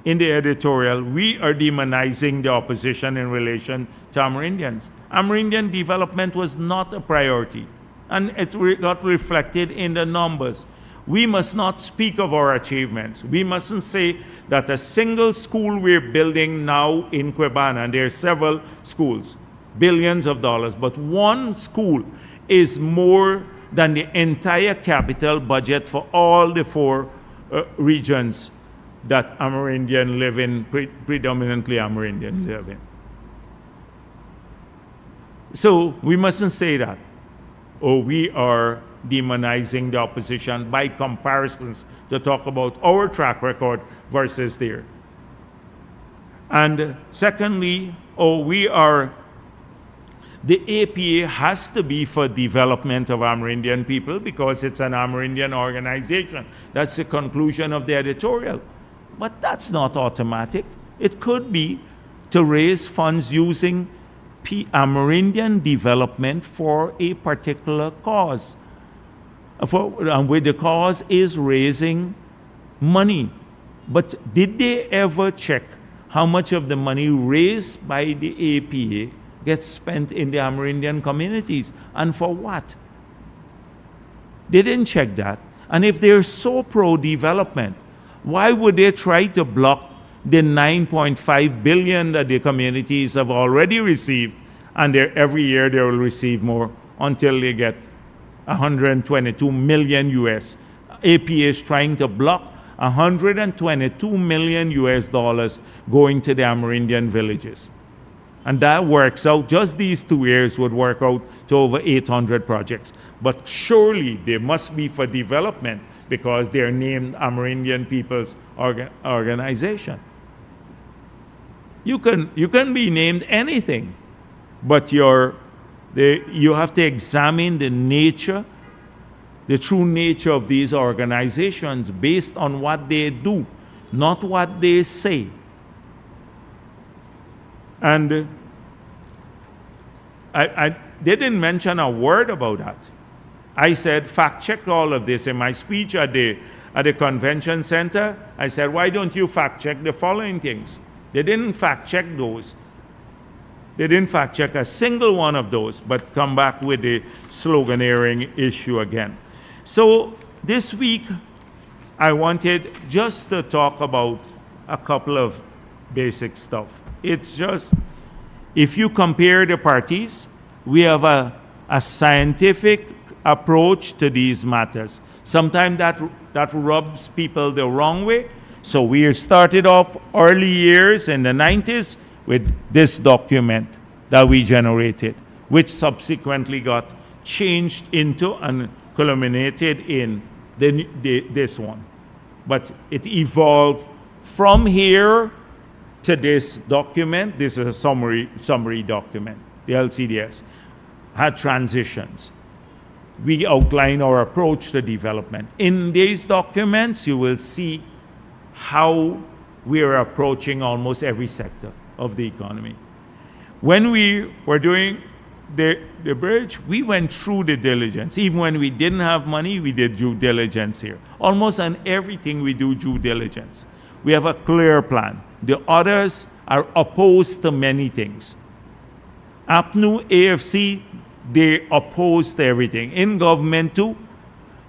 In the editorial, we are demonizing the opposition in relation to Amerindians. Amerindian development was not a priority, and it got reflected in the numbers. We must not speak of our achievements. We mustn't say that a single school we're building now in Quebana, and there are several schools, billions of dollars, but one school is more than the entire capital budget for all the four regions that Amerindian live in, predominantly Amerindian live in. So we mustn't say that. Or we are demonizing the opposition by comparisons to talk about our track record versus theirs. And secondly, the APA has to be for development of Amerindian people because it's an Amerindian organization. That's the conclusion of the editorial. But that's not automatic. It could be to raise funds using Amerindian development for a particular cause. Where the cause is raising money. But did they ever check how much of the money raised by the APA gets spent in the Amerindian communities? And for what? They didn't check that. And if they're so pro-development, why would they try to block the $9.5 billion that the communities have already received, and every year they will receive more until they get 122 million US. APA is trying to block 122 million US dollars going to the Amerindian villages. And that works out, just these 2 years would work out to over 800 projects. But surely they must be for development because they're named Amerindian People's Organization. You can be named anything, but you have to examine the nature, the true nature of these organizations based on what they do, not what they say. And they didn't mention a word about that. I said, fact check all of this. In my speech at the convention center, I said, why don't you fact check the following things? They didn't fact check those. They didn't fact check a single one of those, but come back with the sloganeering issue again. So this week, I wanted just to talk about a couple of basic stuff. It's just, if you compare the parties, we have a scientific approach to these matters. Sometimes that rubs people the wrong way. So we started off early years in the 90s with this document that we generated, which subsequently got changed into and culminated in this one. But it evolved from here to this document. This is a summary document. The LCDS had transitions. We outline our approach to development. In these documents, you will see how we are approaching almost every sector of the economy. When we were doing the bridge, we went through the diligence. Even when we didn't have money, we did due diligence here. Almost on everything we do due diligence. We have a clear plan. The others are opposed to many things. APNU, AFC, they opposed to everything. In government too,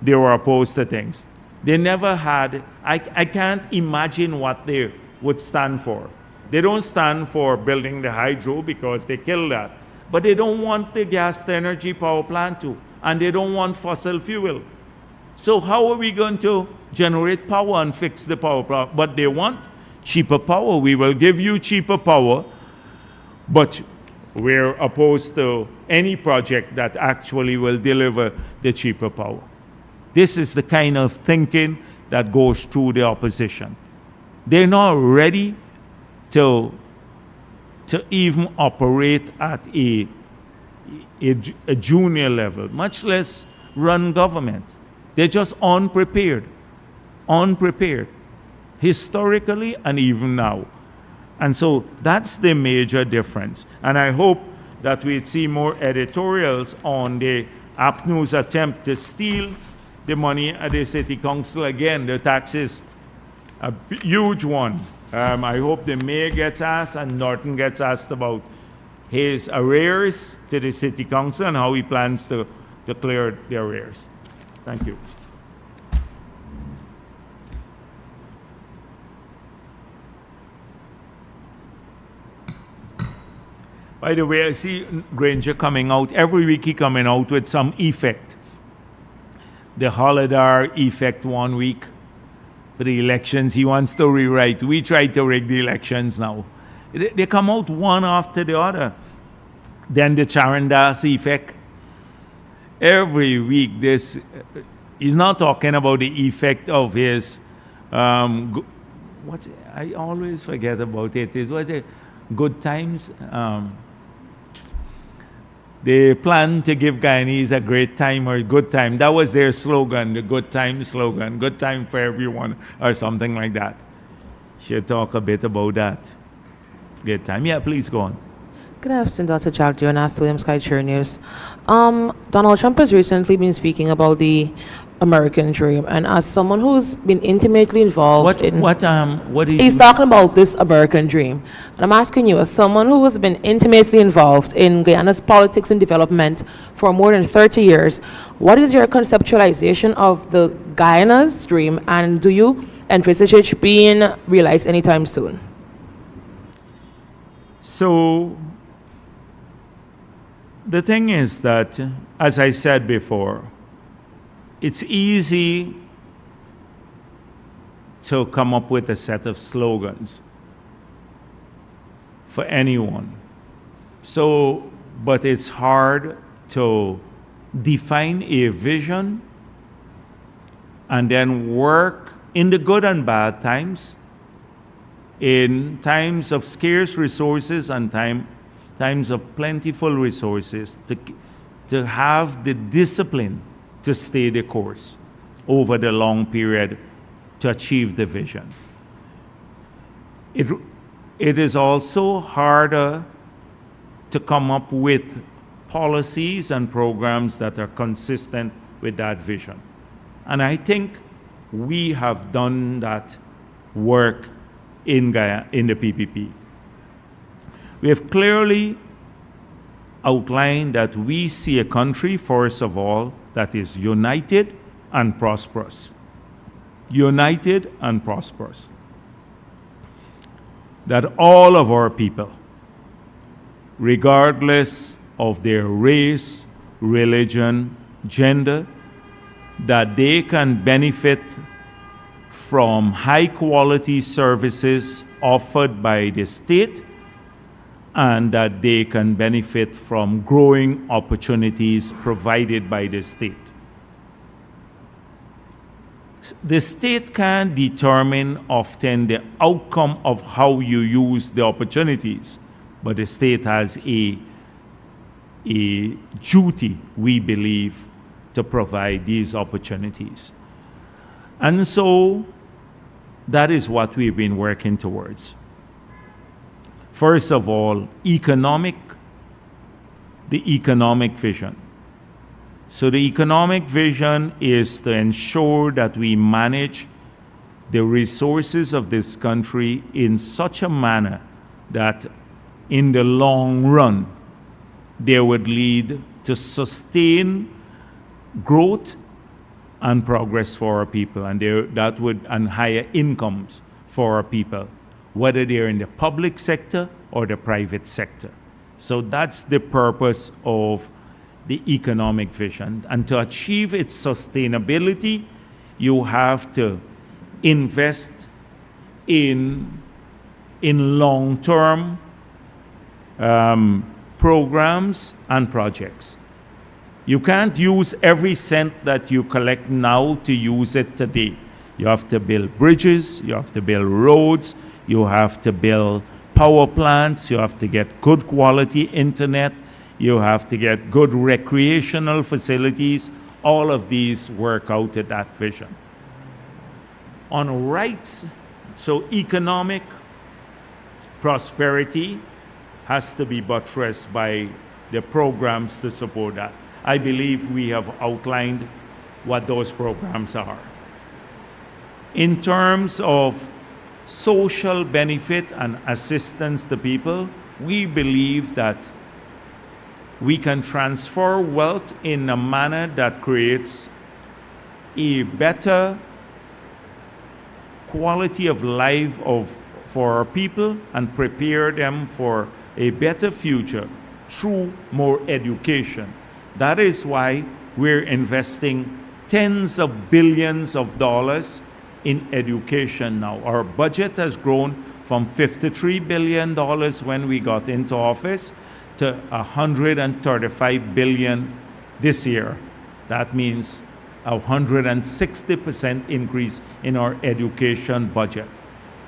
they were opposed to things. They never had, I can't imagine what they would stand for. They don't stand for building the hydro because they kill that. But they don't want the gas to energy power plant too. And they don't want fossil fuel. So how are we going to generate power and fix the power plant? But they want cheaper power. We will give you cheaper power, but we're opposed to any project that actually will deliver the cheaper power. This is the kind of thinking that goes through the opposition. They're not ready to even operate at a junior level, much less run government. They're just unprepared, historically and even now. And so that's the major difference. And I hope that we'd see more editorials on the APNU's attempt to steal the money at the city council. Again, the tax is a huge one. I hope the mayor gets asked and Norton gets asked about his arrears to the city council and how he plans to clear the arrears. Thank you. By the way, I see Granger coming out. Every week he coming out with some effect. The Holiday effect 1 week for the elections. He wants to rewrite. We try to rig the elections now. They come out one after the other. Then the Charandas effect. Every week this, he's not talking about the effect of his, what, I always forget about it. It was a good times. They plan to give Guyanese a great time or a good time. That was their slogan, the good time slogan. Good time for everyone or something like that. Should talk a bit about that. Good time. Yeah, please go on. Good afternoon, Dr. Jagdeo and Ask William Sky Chair News. Donald Trump has recently been speaking about the American dream, and as someone who's been intimately involved he's talking about this American dream. And I'm asking you, as someone who has been intimately involved in Guyana's politics and development for more than 30 years, what is your conceptualization of the Guyana's dream, and do you envisage it being realized anytime soon? So the thing is that, as I said before, it's easy to come up with a set of slogans for anyone. So, but it's hard to define a vision and then work in the good and bad times in times of scarce resources and times of plentiful resources, to have the discipline to stay the course over the long period to achieve the vision. It is also harder to come up with policies and programs that are consistent with that vision. And I think we have done that work in the PPP. We have clearly outlined that we see a country, first of all, that is united and prosperous. United and prosperous. That all of our people, regardless of their race, religion, gender, that they can benefit from high quality services offered by the state, and that they can benefit from growing opportunities provided by the state. The state can determine often the outcome of how you use the opportunities, but the state has a duty, we believe, to provide these opportunities. And so that is what we've been working towards. First of all, the economic vision. So the economic vision is to ensure that we manage the resources of this country in such a manner that in the long run, they would lead to sustained growth and progress for our people, and higher incomes for our people, whether they're in the public sector or the private sector. So that's the purpose of the economic vision. And to achieve its sustainability, you have to invest in long-term programs and projects. You can't use every cent that you collect now to use it today. You have to build bridges, you have to build roads, you have to build power plants, you have to get good quality internet, you have to get good recreational facilities. All of these work out at that vision. On rights, so economic prosperity has to be buttressed by the programs to support that. I believe we have outlined what those programs are. In terms of social benefit and assistance to people, we believe that we can transfer wealth in a manner that creates a better quality of life for our people and prepare them for a better future through more education. That is why we're investing tens of billions of dollars in education now. Our budget has grown from $53 billion when we got into office to $135 billion this year. That means a 160% increase in our education budget.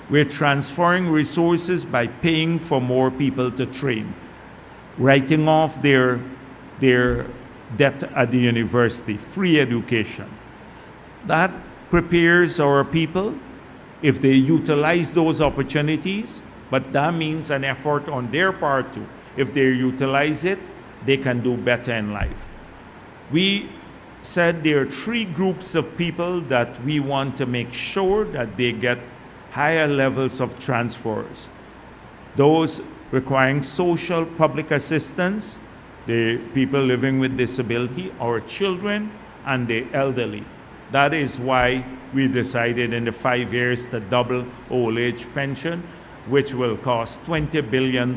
We're transferring resources by paying for more people to train, writing off their debt at the university, free education. That prepares our people if they utilize those opportunities, but that means an effort on their part too. If they utilize it, they can do better in life. We said there are three groups of people that we want to make sure that they get higher levels of transfers. Those requiring social public assistance, the people living with disability, our children, and the elderly. That is why we decided in the 5 years to double old age pension, which will cost $20 billion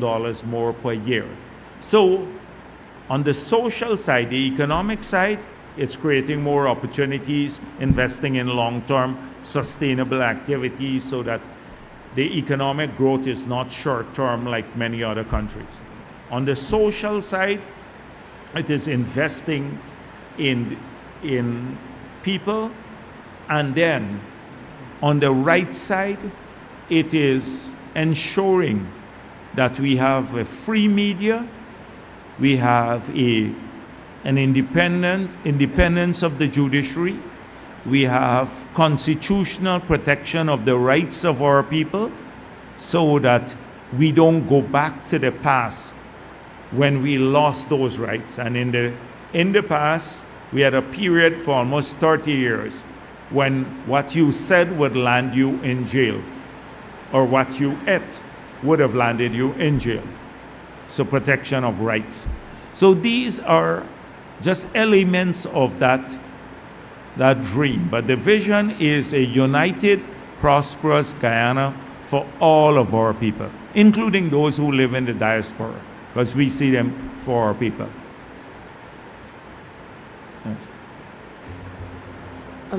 more per year. So on the social side, the economic side, it's creating more opportunities, investing in long-term sustainable activities so that the economic growth is not short-term like many other countries. On the social side, it is investing in people, and then on the right side, it is ensuring that we have a free media, we have an independence of the judiciary, we have constitutional protection of the rights of our people, so that we don't go back to the past when we lost those rights. And in the past, we had a period for almost 30 years when what you said would land you in jail, or what you ate would have landed you in jail. So protection of rights. So these are just elements of that dream. But the vision is a united, prosperous Guyana for all of our people, including those who live in the diaspora, because we see them for our people. Yes.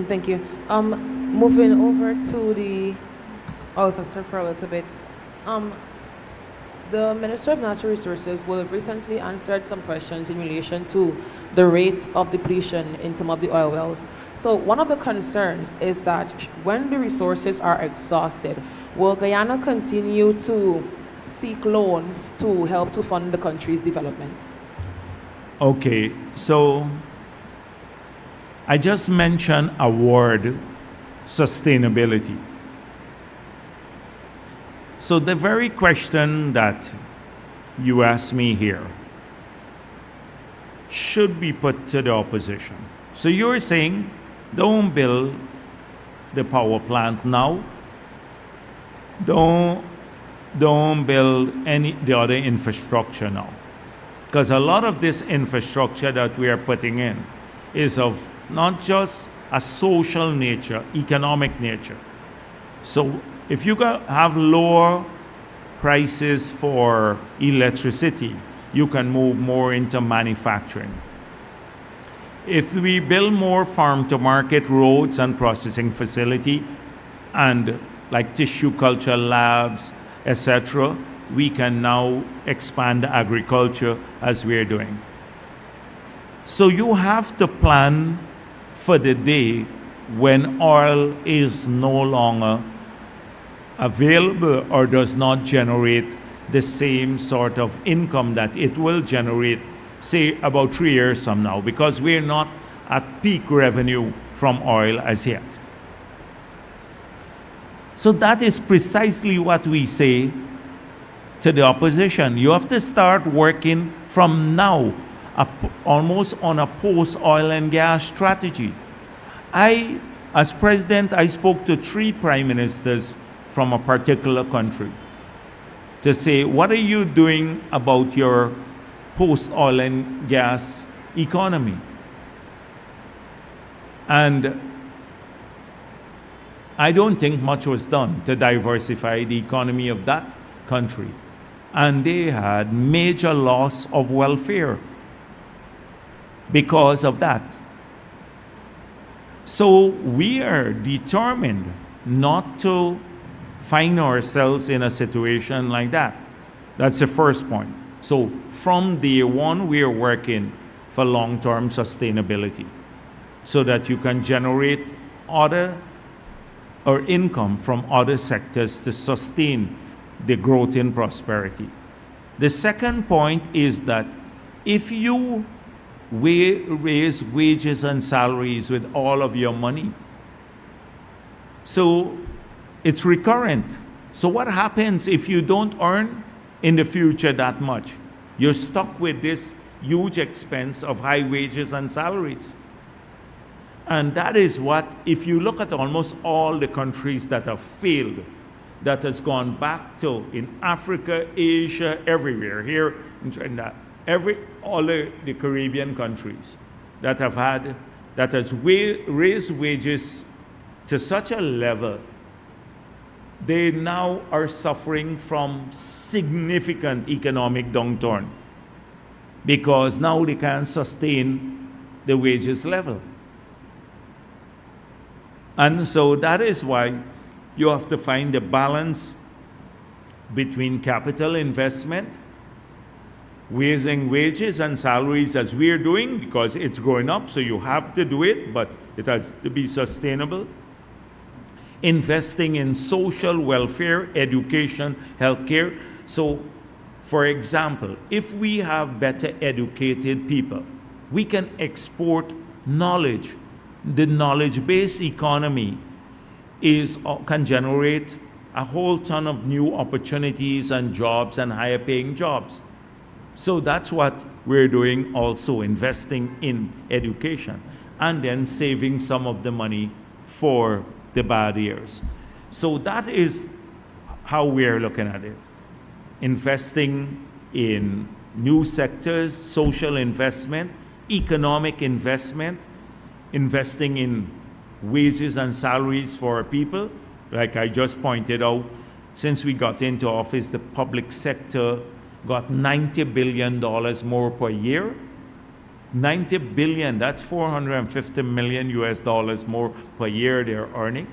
Thank you. Moving over to the sector for a little bit. The Minister of Natural Resources will have recently answered some questions in relation to the rate of depletion in some of the oil wells. So one of the concerns is that when the resources are exhausted, will Guyana continue to seek loans to help to fund the country's development? Okay, so I just mentioned a word, sustainability. So the very question that you asked me here should be put to the opposition. So you're saying, don't build the power plant now. Don't build the other infrastructure now. Because a lot of this infrastructure that we are putting in is of not just a social nature, economic nature. So if you have lower prices for electricity, you can move more into manufacturing. If we build more farm-to-market roads and processing facility, and like tissue culture labs, etc., we can now expand agriculture as we're doing. So you have to plan for the day when oil is no longer available or does not generate the same sort of income that it will generate, say, about 3 years from now, because we're not at peak revenue from oil as yet. So that is precisely what we say to the opposition. You have to start working from now, almost on a post-oil and gas strategy. As president, I spoke to 3 prime ministers from a particular country to say, what are you doing about your post-oil and gas economy? And I don't think much was done to diversify the economy of that country. And they had major loss of welfare because of that. So we are determined not to find ourselves in a situation like that. That's the first point. So from day one, we are working for long-term sustainability so that you can generate income from other sectors to sustain the growth in prosperity. The second point is that if you raise wages and salaries with all of your money, so it's recurrent. So what happens if you don't earn in the future that much? You're stuck with this huge expense of high wages and salaries. And that is what, if you look at almost all the countries that have failed, that has gone back to in Africa, Asia, everywhere, here in Trinidad, all the Caribbean countries that has raised wages to such a level, they now are suffering from significant economic downturn because now they can't sustain the wages level. And so that is why you have to find a balance between capital investment, raising wages and salaries as we're doing, because it's going up, so you have to do it, but it has to be sustainable. investing in social welfare, education, healthcare. So, for example, if we have better educated people, we can export knowledge. The knowledge-based economy can generate a whole ton of new opportunities and jobs and higher paying jobs. So that's what we're doing also, investing in education and then saving some of the money for the bad years. So that is how we're looking at it. Investing in new sectors, social investment, economic investment, investing in wages and salaries for our people. Like I just pointed out, since we got into office, the public sector got $90 billion more per year. 90 billion, that's 450 million US dollars more per year they're earning.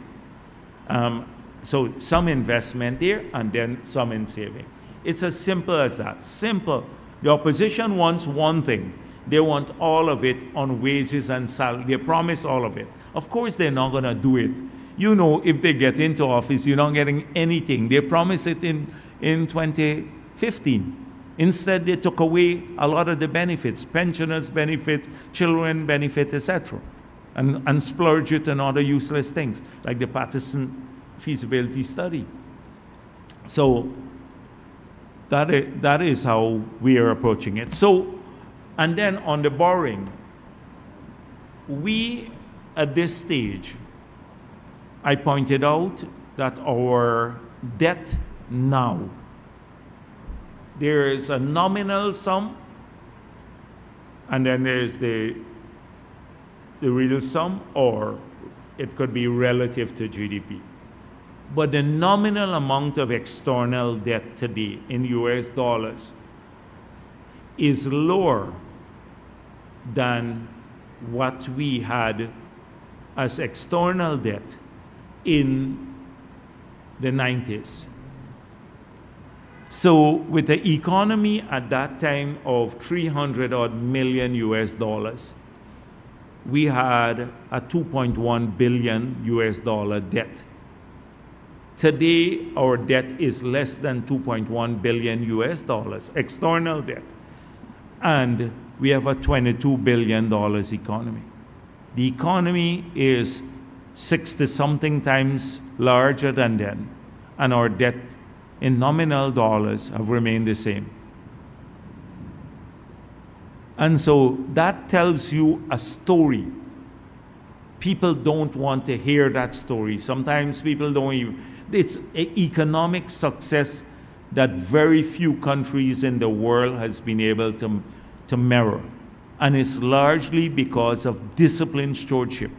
So some investment there and then some in saving. It's as simple as that. Simple. The opposition wants one thing. They want all of it on wages and salary. They promise all of it. Of course, they're not going to do it. You know, if they get into office, you're not getting anything. They promised it in 2015. Instead, they took away a lot of the benefits, pensioners' benefit, children benefit, etc., and splurge it on other useless things, like the Patterson feasibility study. So that is how we are approaching it. So, and then on the borrowing, we, at this stage, I pointed out that our debt now, there is a nominal sum, and then there's the real sum, or it could be relative to GDP. But the nominal amount of external debt today in US dollars is lower than what we had as external debt in the 90s. So with the economy at that time of 300 odd million US dollars, we had a 2.1 billion US dollar debt. Today, our debt is less than 2.1 billion US dollars, external debt. And we have a $22 billion economy. The economy is 60-something times larger than then, and our debt in nominal dollars have remained the same. And so that tells you a story. People don't want to hear that story. Sometimes people don't even. It's an economic success that very few countries in the world has been able to mirror. And it's largely because of disciplined stewardship.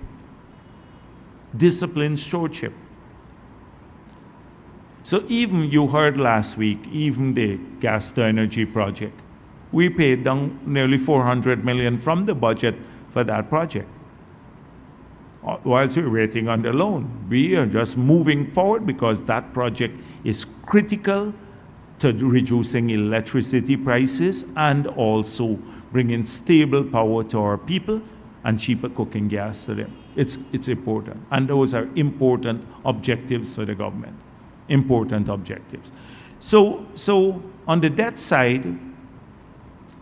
Disciplined stewardship. So even you heard last week, even the gas to energy project, we paid down nearly 400 million from the budget for that project. Whilst we're waiting on the loan, we are just moving forward because that project is critical to reducing electricity prices and also bringing stable power to our people and cheaper cooking gas to them. It's important. And those are important objectives for the government. Important objectives. So on the debt side,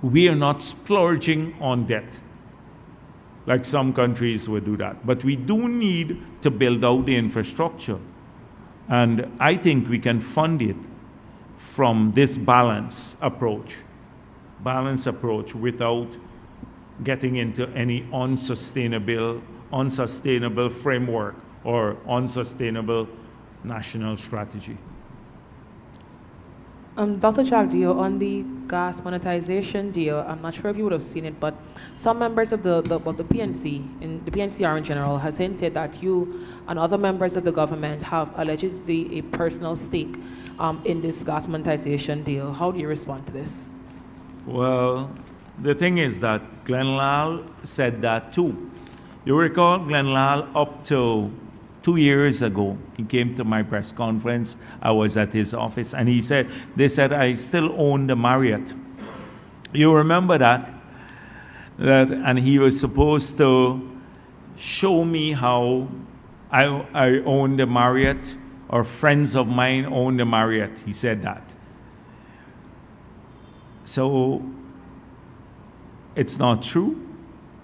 we are not splurging on debt like some countries would do that. But we do need to build out the infrastructure. And I think we can fund it from this balanced approach without getting into any unsustainable framework or unsustainable national strategy. Dr. Jagdeo, on the gas monetization deal, I'm not sure if you would have seen it, but some members of the PNC, in the PNCR in general, has hinted that you and other members of the government have allegedly a personal stake in this gas monetization deal. How do you respond to this? Well, the thing is that Glenn Lal said that too. You recall Glenn Lal up to 2 years ago, he came to my press conference. I was at his office, and they said I still own the Marriott. You remember that? And he was supposed to show me how I own the Marriott, or friends of mine own the Marriott. He said that. So it's not true.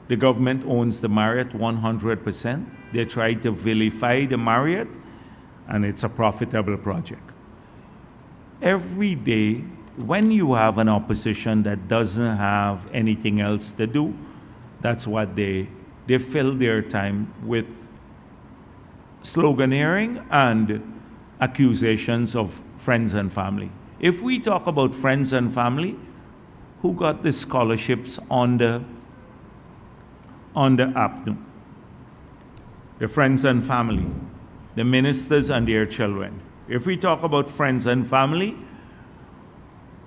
The government owns the Marriott 100%. They tried to vilify the Marriott, and it's a profitable project. Every day, when you have an opposition that doesn't have anything else to do, that's what they fill their time with sloganeering and accusations of friends and family. If we talk about friends and family, who got the scholarships on the APNU? The friends and family, the ministers and their children. If we talk about friends and family,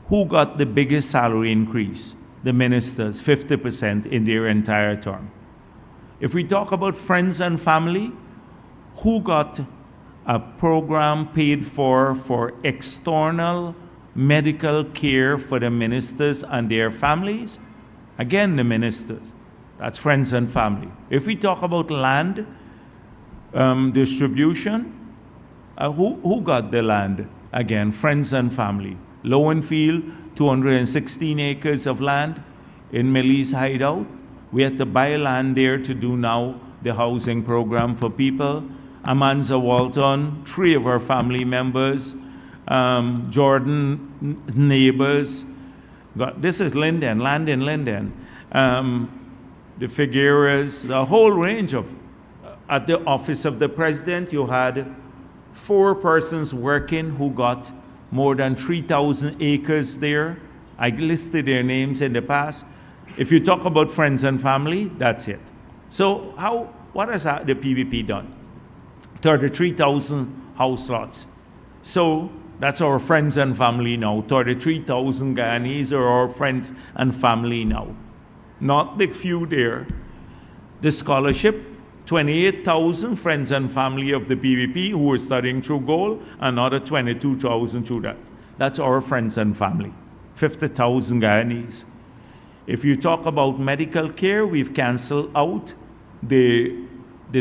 who got the biggest salary increase? The ministers, 50% in their entire term. If we talk about friends and family, who got a program paid for external medical care for the ministers and their families? Again, the ministers. That's friends and family. If we talk about land distribution, who got the land? Again, friends and family. Lowenfield, 216 acres of land in Millie's hideout. We had to buy land there to do now the housing program for people. Amanza Walton, 3 of our family members. Jordan neighbors. This is Linden, land in Linden. The Figueras, a whole range of, at the office of the president, you had 4 persons working who got more than 3,000 acres there. I listed their names in the past. If you talk about friends and family, that's it. So what has the PVP done? 33,000 house lots. So that's our friends and family now. 33,000 Guyanese are our friends and family now. Not the few there. The scholarship, 28,000 friends and family of the PVP who are studying through gold, another 22,000 through that. That's our friends and family. 50,000 Guyanese. If you talk about medical care, we've canceled out the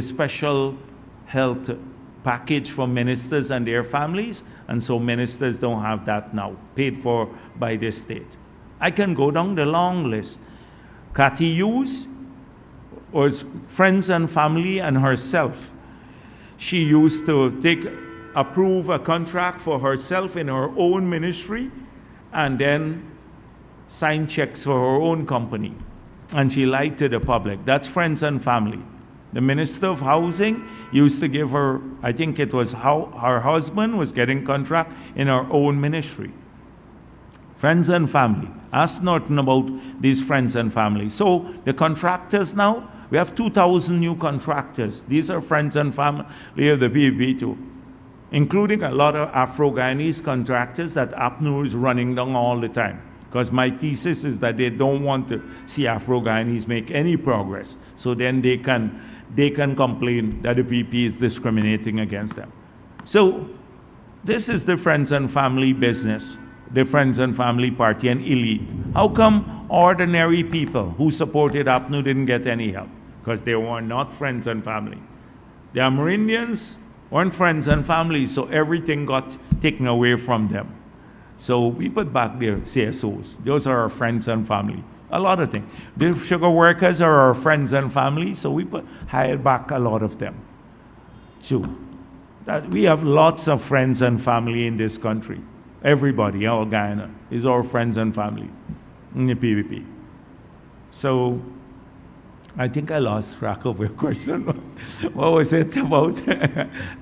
special health package for ministers and their families, and so ministers don't have that now, paid for by the state. I can go down the long list. Cathy Hughes was friends and family and herself. She used to approve a contract for herself in her own ministry and then sign checks for her own company. And she lied to the public. That's friends and family. The Minister of Housing used to give her, I think it was how her husband was getting contract in her own ministry. Friends and family. Ask nothing about these friends and family. So the contractors now, we have 2,000 new contractors. These are friends and family of the PVP too, including a lot of Afro-Guyanese contractors that APNU is running down all the time. Because my thesis is that they don't want to see Afro-Guyanese make any progress. So then they can complain that the PVP is discriminating against them. So this is the friends and family business, the friends and family party and elite. How come ordinary people who supported APNU didn't get any help? Because they were not friends and family. The Amerindians weren't friends and family, so everything got taken away from them. So we put back their CSOs. Those are our friends and family. A lot of things. The sugar workers are our friends and family, so we hired back a lot of them. So we have lots of friends and family in this country. Everybody, all Guyana, is our friends and family in the PVP. So I think I lost track of your question. What was it about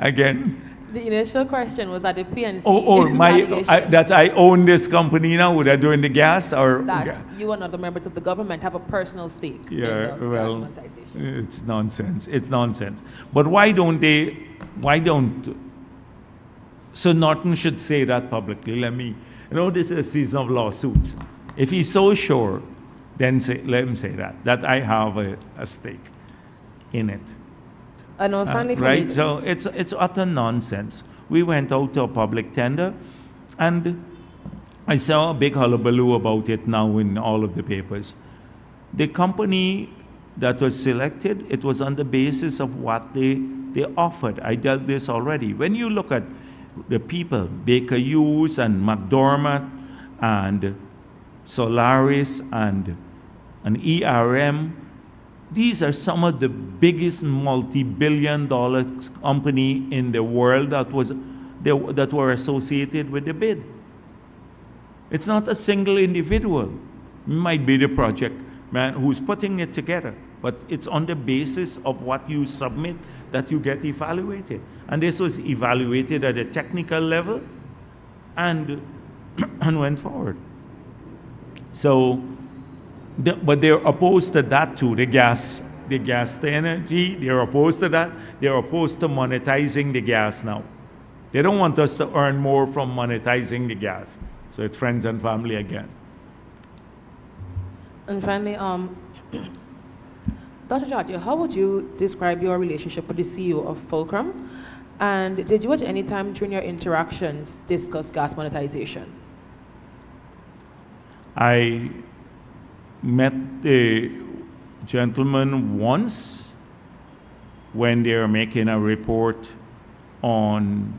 again? The initial question was that the PNC that I own this company now. Would I do in the gas or that you and other members of the government have a personal stake? Yeah, well, it's nonsense. It's nonsense. But why don't? So Norton should say that publicly. This is a season of lawsuits. If he's so sure, then let him say that I have a stake in it. Right? So it's utter nonsense. We went out to a public tender, and I saw a big hullabaloo about it now in all of the papers. The company that was selected, it was on the basis of what they offered. I dealt this already. When you look at the people, Baker Hughes and McDormand and Solaris and ERM, these are some of the biggest multi-billion-dollar company in the world that were associated with the bid. It's not a single individual. It might be the project man who's putting it together, but it's on the basis of what you submit that you get evaluated. And this was evaluated at a technical level and went forward. So, but they're opposed to that too, the gas to energy, they're opposed to that. They're opposed to monetizing the gas now. They don't want us to earn more from monetizing the gas. So it's friends and family again. And finally, Dr. Jagdeo, how would you describe your relationship with the CEO of Fulcrum? And did you at any time during your interactions discuss gas monetization? I met the gentleman once when they were making a report on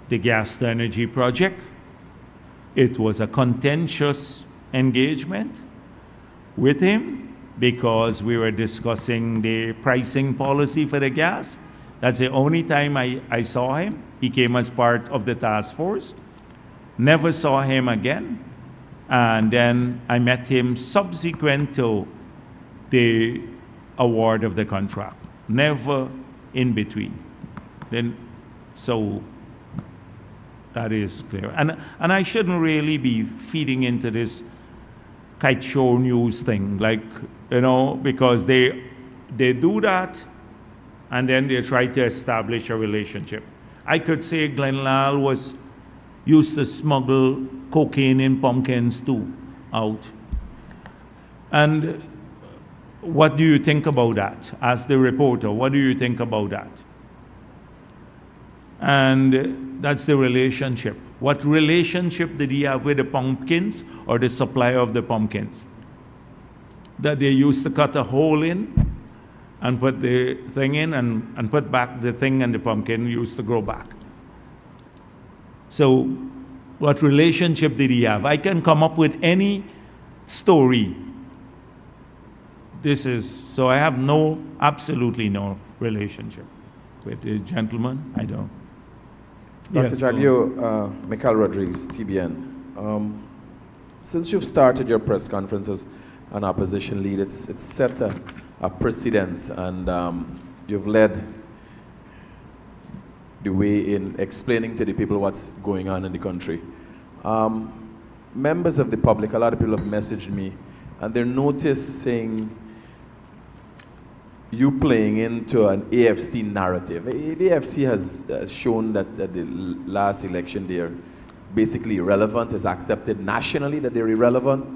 the gas to energy project. It was a contentious engagement with him because we were discussing the pricing policy for the gas. That's the only time I saw him. He came as part of the task force. Never saw him again. And then I met him subsequent to the award of the contract. Never in between. Then, so that is clear. And I shouldn't really be feeding into this kite show news thing, like, you know, because they do that and then they try to establish a relationship. I could say Glenn Lal used to smuggle cocaine in pumpkins too, out. And what do you think about that? As the reporter, what do you think about that? And that's the relationship. What relationship did he have with the pumpkins or the supplier of the pumpkins? That they used to cut a hole in and put the thing in and put back the thing, and the pumpkin used to grow back. So what relationship did he have? I can come up with any story. So I have absolutely no relationship with the gentleman. I don't. Dr. Jagdeo, Michael Rodriguez, TBN. Since you've started your press conference as an opposition lead, it's set a precedence, and you've led the way in explaining to the people what's going on in the country. Members of the public, a lot of people have messaged me, and they're noticing you playing into an AFC narrative. The AFC has shown that at the last election they're basically irrelevant. It's accepted nationally that they're irrelevant.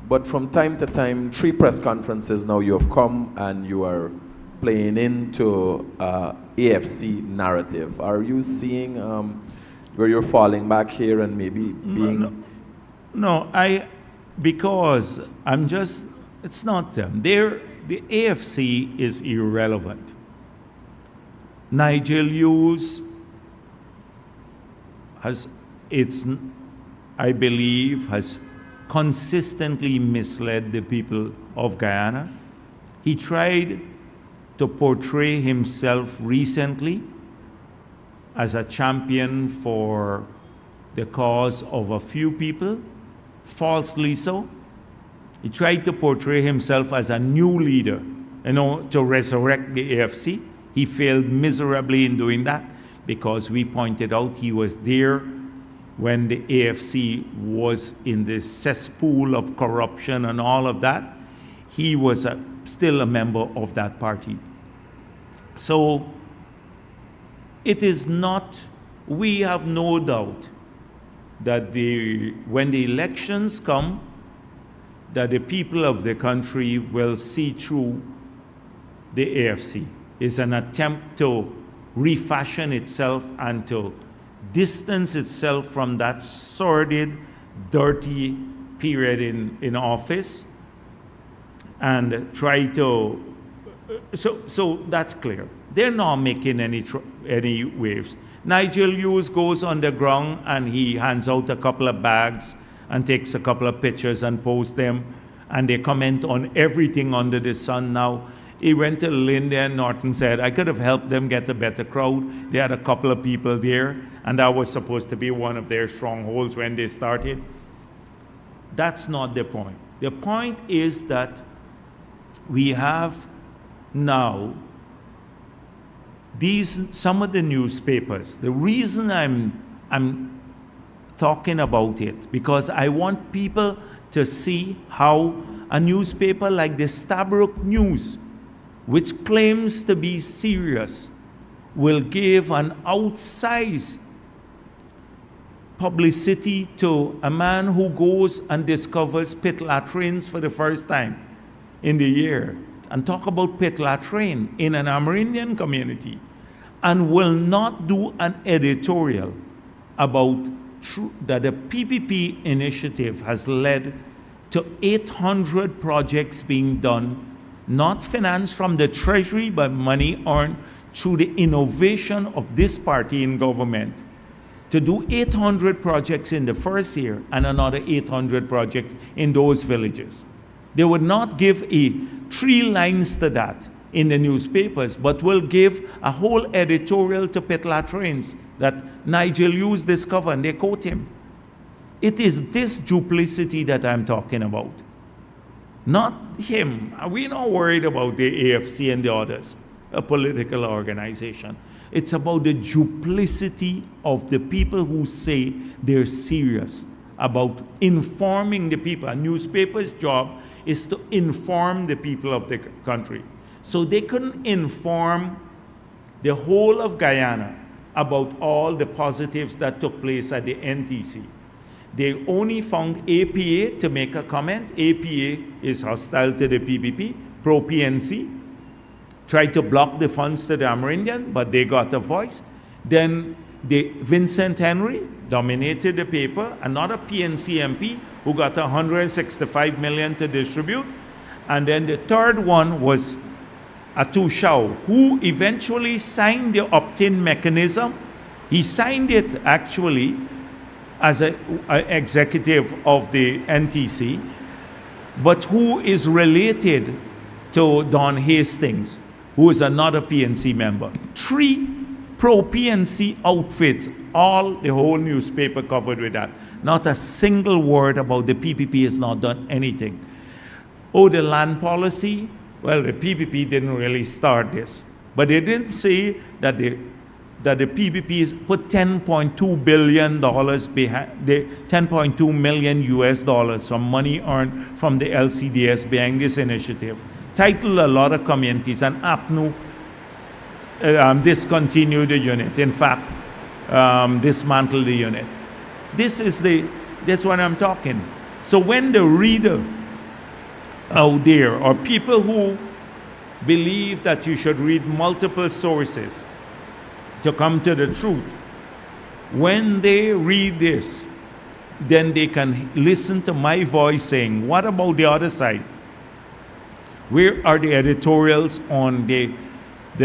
But from time to time, 3 press conferences now you have come and you are playing into AFC narrative. Are you seeing where you're falling back here and maybe being... No, because I'm just, it's not them. The AFC is irrelevant. Nigel Hughes I believe, has consistently misled the people of Guyana. He tried to portray himself recently as a champion for the cause of a few people, falsely so. He tried to portray himself as a new leader, to resurrect the AFC. He failed miserably in doing that because we pointed out he was there when the AFC was in the cesspool of corruption and all of that. He was still a member of that party. So it is not, we have no doubt that when the elections come, that the people of the country will see through the AFC. It's an attempt to refashion itself and to distance itself from that sordid, dirty period in office. and try to, so that's clear. They're not making any waves. Nigel Hughes goes underground and he hands out a couple of bags and takes a couple of pictures and posts them, and they comment on everything under the sun now. He went to Linda and Norton, said, I could have helped them get a better crowd. They had a couple of people there, and that was supposed to be one of their strongholds when they started. That's not the point. The point is that we have now some of the newspapers. The reason I'm talking about it, because I want people to see how a newspaper like the Stabroek News, which claims to be serious, will give an outsized publicity to a man who goes and discovers pit latrines for the first time in the year, and talk about pit latrine in an Amerindian community, and will not do an editorial about that the PPP initiative has led to 800 projects being done, not financed from the treasury, but money earned through the innovation of this party in government, to do 800 projects in the first year and another 800 projects in those villages. They would not give 3 lines to that in the newspapers, but will give a whole editorial to pit latrines that Nigel Hughes discovered, and they quote him. It is this duplicity that I'm talking about. Not him. We're not worried about the AFC and the others, a political organization. It's about the duplicity of the people who say they're serious about informing the people. A newspaper's job is to inform the people of the country. So they couldn't inform the whole of Guyana about all the positives that took place at the NTC. They only found APA to make a comment. APA is hostile to the PPP, pro-PNC. Tried to block the funds to the Amerindian, but they got a voice. Then Vincent Henry dominated the paper, another PNC MP who got 165 million to distribute. And then the third one was Atu Shao, who eventually signed the opt-in mechanism. He signed it actually as an executive of the NTC, but who is related to Don Hastings, who is another PNC member. 3 pro-PNC outfits, the whole newspaper covered with that. Not a single word about the PPP has not done anything. Oh, the land policy? Well, the PPP didn't really start this. But they didn't say that the PPP put $10.2 billion behind, the 10.2 million US dollars from money earned from the LCDS behind this initiative. Titled a lot of communities, and APNU discontinued the unit. In fact, dismantled the unit. That's what I'm talking. So when the reader out there, or people who believe that you should read multiple sources to come to the truth, when they read this, then they can listen to my voice saying, what about the other side? Where are the editorials on the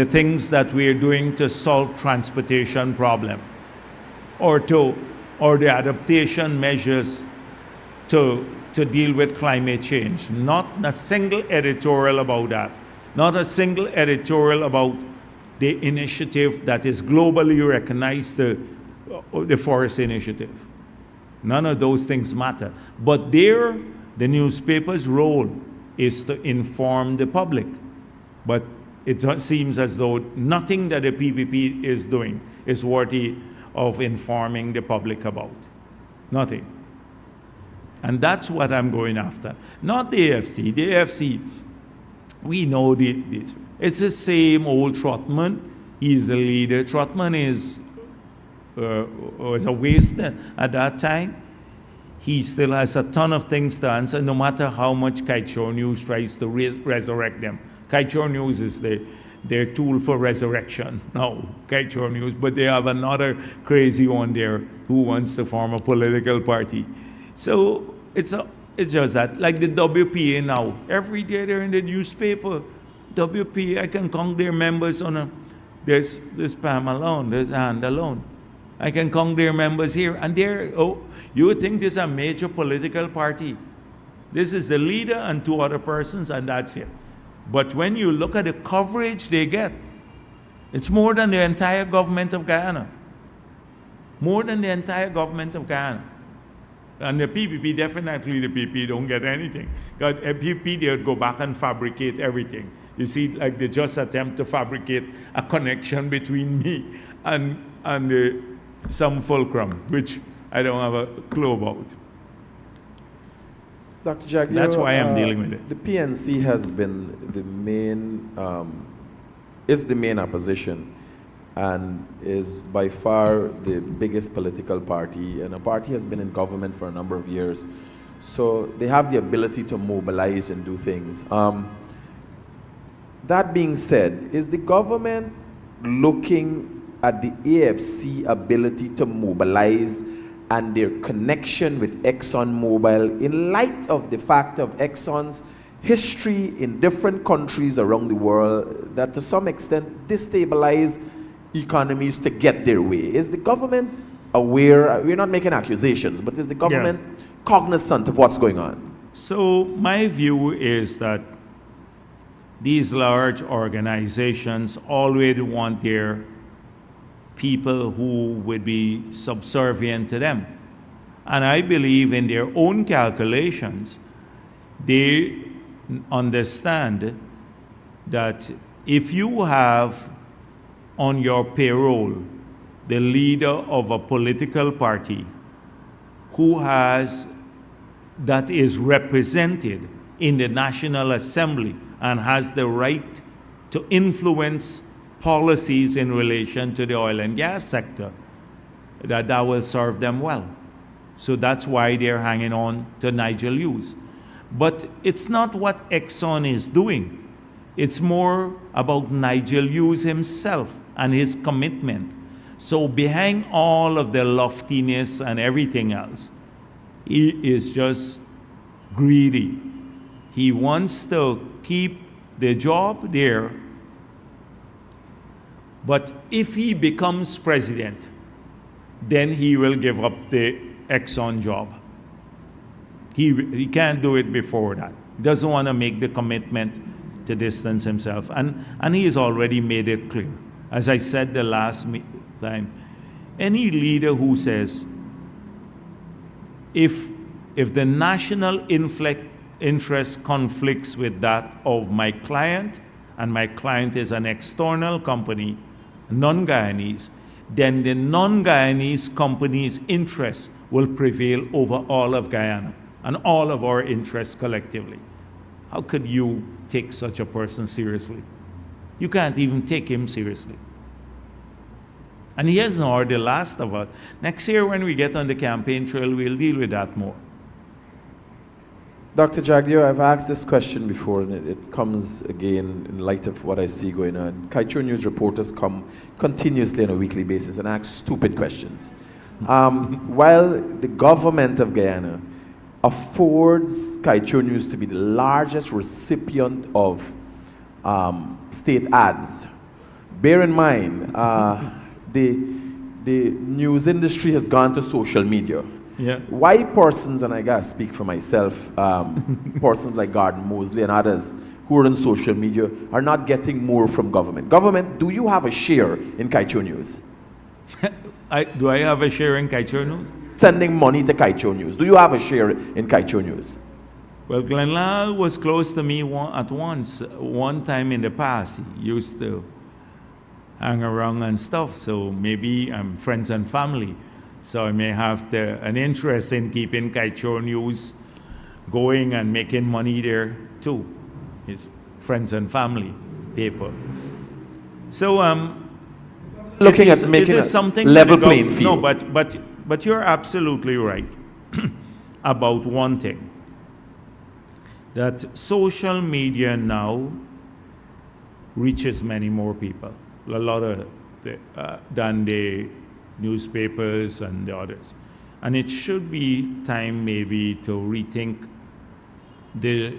things that we're doing to solve transportation problem, or the adaptation measures to deal with climate change? Not a single editorial about that. Not a single editorial about the initiative that is globally recognized, the Forest Initiative. None of those things matter. But the newspaper's role is to inform the public. But it seems as though nothing that the PPP is doing is worthy of informing the public about. Nothing. And that's what I'm going after. Not the AFC. The AFC, we know this. It's the same old Trotman. He's the leader. Trotman was a waste at that time. He still has a ton of things to answer, no matter how much Kaichor News tries to resurrect them. Kaichor News is their tool for resurrection. No, Kaichor News, but they have another crazy one there who wants to form a political party. So It's just that, like the WPA now, every day they're in the newspaper. WPA, I can count their members on there's Pam alone, there's Hand alone. I can count their members here, and you would think this is a major political party. This is the leader and two other persons, and that's it. But when you look at the coverage they get, it's more than the entire government of Guyana. More than the entire government of Guyana. And the PPP, definitely the PPP don't get anything. Because PPP, they would go back and fabricate everything. You see, like they just attempt to fabricate a connection between me and some fulcrum, which I don't have a clue about. Dr. Jagdeo, that's why I'm dealing with it. The PNC has been the main, is the main opposition, and is by far the biggest political party, and a party has been in government for a number of years. So they have the ability to mobilize and do things. That being said, is the government looking at the AFC ability to mobilize and their connection with ExxonMobil in light of the fact of Exxon's history in different countries around the world that to some extent destabilize economies to get their way? Is the government aware? We're not making accusations, but is the government cognizant of what's going on? So my view is that these large organizations always want their people who would be subservient to them. And I believe in their own calculations, they understand that if you have on your payroll the leader of a political party that is represented in the National Assembly and has the right to influence policies in relation to the oil and gas sector, that will serve them well. So that's why they're hanging on to Nigel Hughes. But it's not what Exxon is doing. It's more about Nigel Hughes himself and his commitment. So behind all of the loftiness and everything else, he is just greedy. He wants to keep the job there. But if he becomes president, then he will give up the Exxon job. He can't do it before that. He doesn't want to make the commitment to distance himself. And he has already made it clear. As I said the last time, any leader who says, if the national interest conflicts with that of my client, and my client is an external company, non-Guyanese, then the non-Guyanese company's interests will prevail over all of Guyana and all of our interests collectively. How could you take such a person seriously? You can't even take him seriously. And he hasn't heard the last of us. Next year when we get on the campaign trail, we'll deal with that more. Dr. Jagdeo, I've asked this question before, and it comes again in light of what I see going on. Kaieteur News reporters come continuously on a weekly basis and ask stupid questions. While the government of Guyana affords Kaieteur News to be the largest recipient of state ads, bear in mind the news industry has gone to social media. Yeah. Why persons, and I gotta speak for myself, persons like Gordon Mosley and others who are on social media are not getting more from government? Government, do you have a share in Kaieteur News? Do I have a share in Kaieteur News? Sending money to Kaieteur News. Do you have a share in Kaieteur News? Well, Glenn Lal was close to me one time in the past. He used to hang around and stuff, so maybe I'm friends and family. So I may have an interest in keeping Kaieteur News going and making money there too. His friends and family paper. So looking at making a level playing field. No, but you're absolutely right about one thing. That social media now reaches many more people, a lot of than the newspapers and the others. And it should be time maybe to rethink the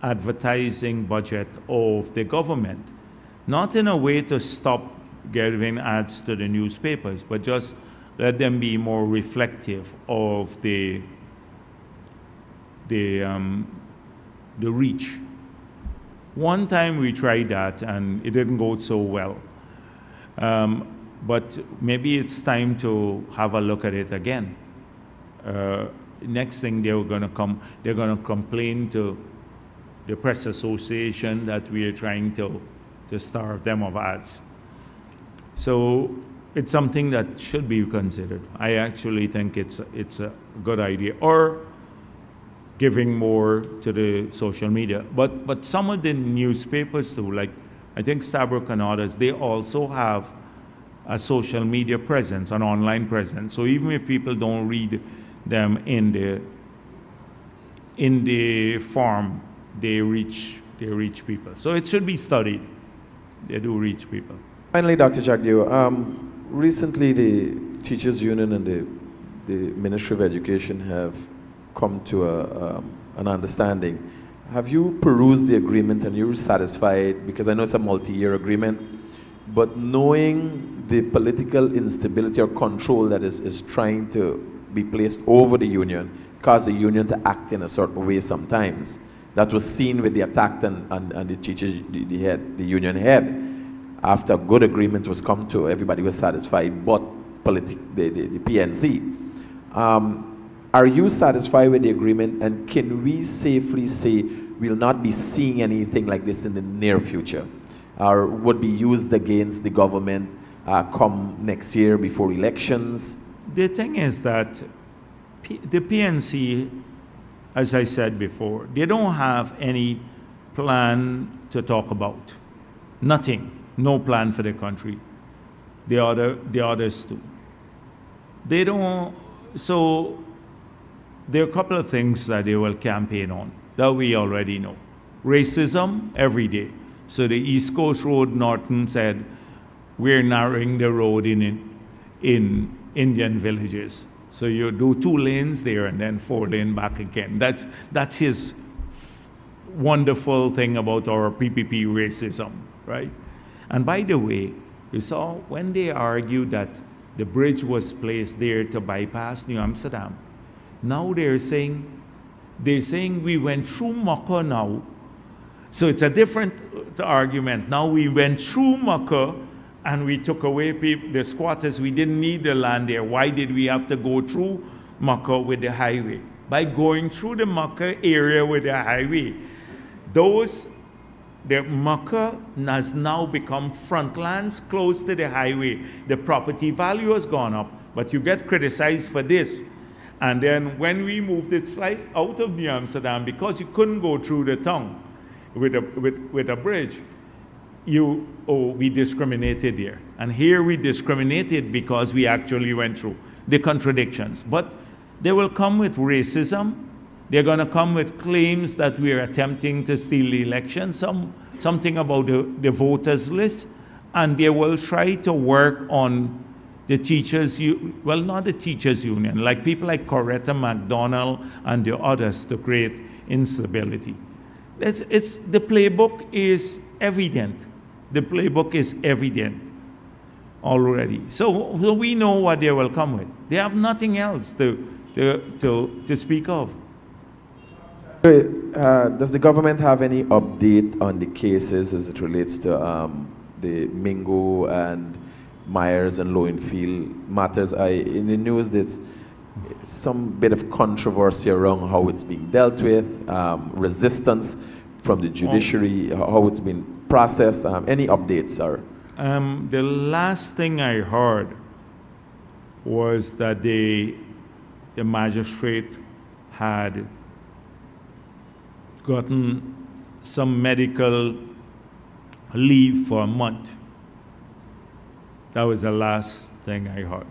advertising budget of the government, not in a way to stop giving ads to the newspapers, but just let them be more reflective of the reach. One time we tried that and it didn't go so well. But maybe it's time to have a look at it again. Next thing they're going to complain to the Press Association that we are trying to starve them of ads. So it's something that should be considered. I actually think it's a good idea. Or giving more to the social media. But some of the newspapers too, like I think Stabrook and others, they also have a social media presence, an online presence. So even if people don't read them in the form, they reach people. So it should be studied. They do reach people. Finally, Dr. Jagdeo, recently the Teachers Union and the Ministry of Education have come to an understanding. Have you perused the agreement and you're satisfied? Because I know it's a multi-year agreement, but knowing the political instability or control that is trying to be placed over the union, cause the union to act in a certain way sometimes. That was seen with the attack on the teachers, the union head. After a good agreement was come to, everybody was satisfied, but the PNC. Are you satisfied with the agreement, and can we safely say we'll not be seeing anything like this in the near future, or would be used against the government come next year before elections? The thing is that the PNC, as I said before, they don't have any plan to talk about. Nothing. No plan for the country. The others do. They don't. So there are a couple of things that they will campaign on that we already know. Racism every day. So the East Coast Road, Norton said, we're narrowing the road in Indian villages. So you do 2 lanes there and then 4 lanes back again. That's his wonderful thing about our PPP racism, right? And by the way, you saw when they argued that the bridge was placed there to bypass New Amsterdam. Now they're saying we went through Mecca now. So it's a different argument. Now we went through Mecca and we took away the squatters. We didn't need the land there. Why did we have to go through Mecca with the highway? By going through the Mecca area with the highway, the Mecca has now become frontlands close to the highway. The property value has gone up, but you get criticized for this. And then when we moved it slightly out of New Amsterdam, because you couldn't go through the town with a bridge, we discriminated there. And here we discriminated because we actually went through the contradictions. But they will come with racism. They're going to come with claims that we're attempting to steal the election, something about the voters list, and they will try to work on the teachers, not the teachers union, like people like Coretta McDonald and the others to create instability. The playbook is evident. The playbook is evident already. So we know what they will come with. They have nothing else to speak of. Does the government have any update on the cases as it relates to the Mingo and Myers and Lowenfield matters? In the news, there's some bit of controversy around how it's being dealt with, resistance from the judiciary, how it's been processed. Any updates, sir? The last thing I heard was that the magistrate had gotten some medical leave for a month. That was the last thing I heard.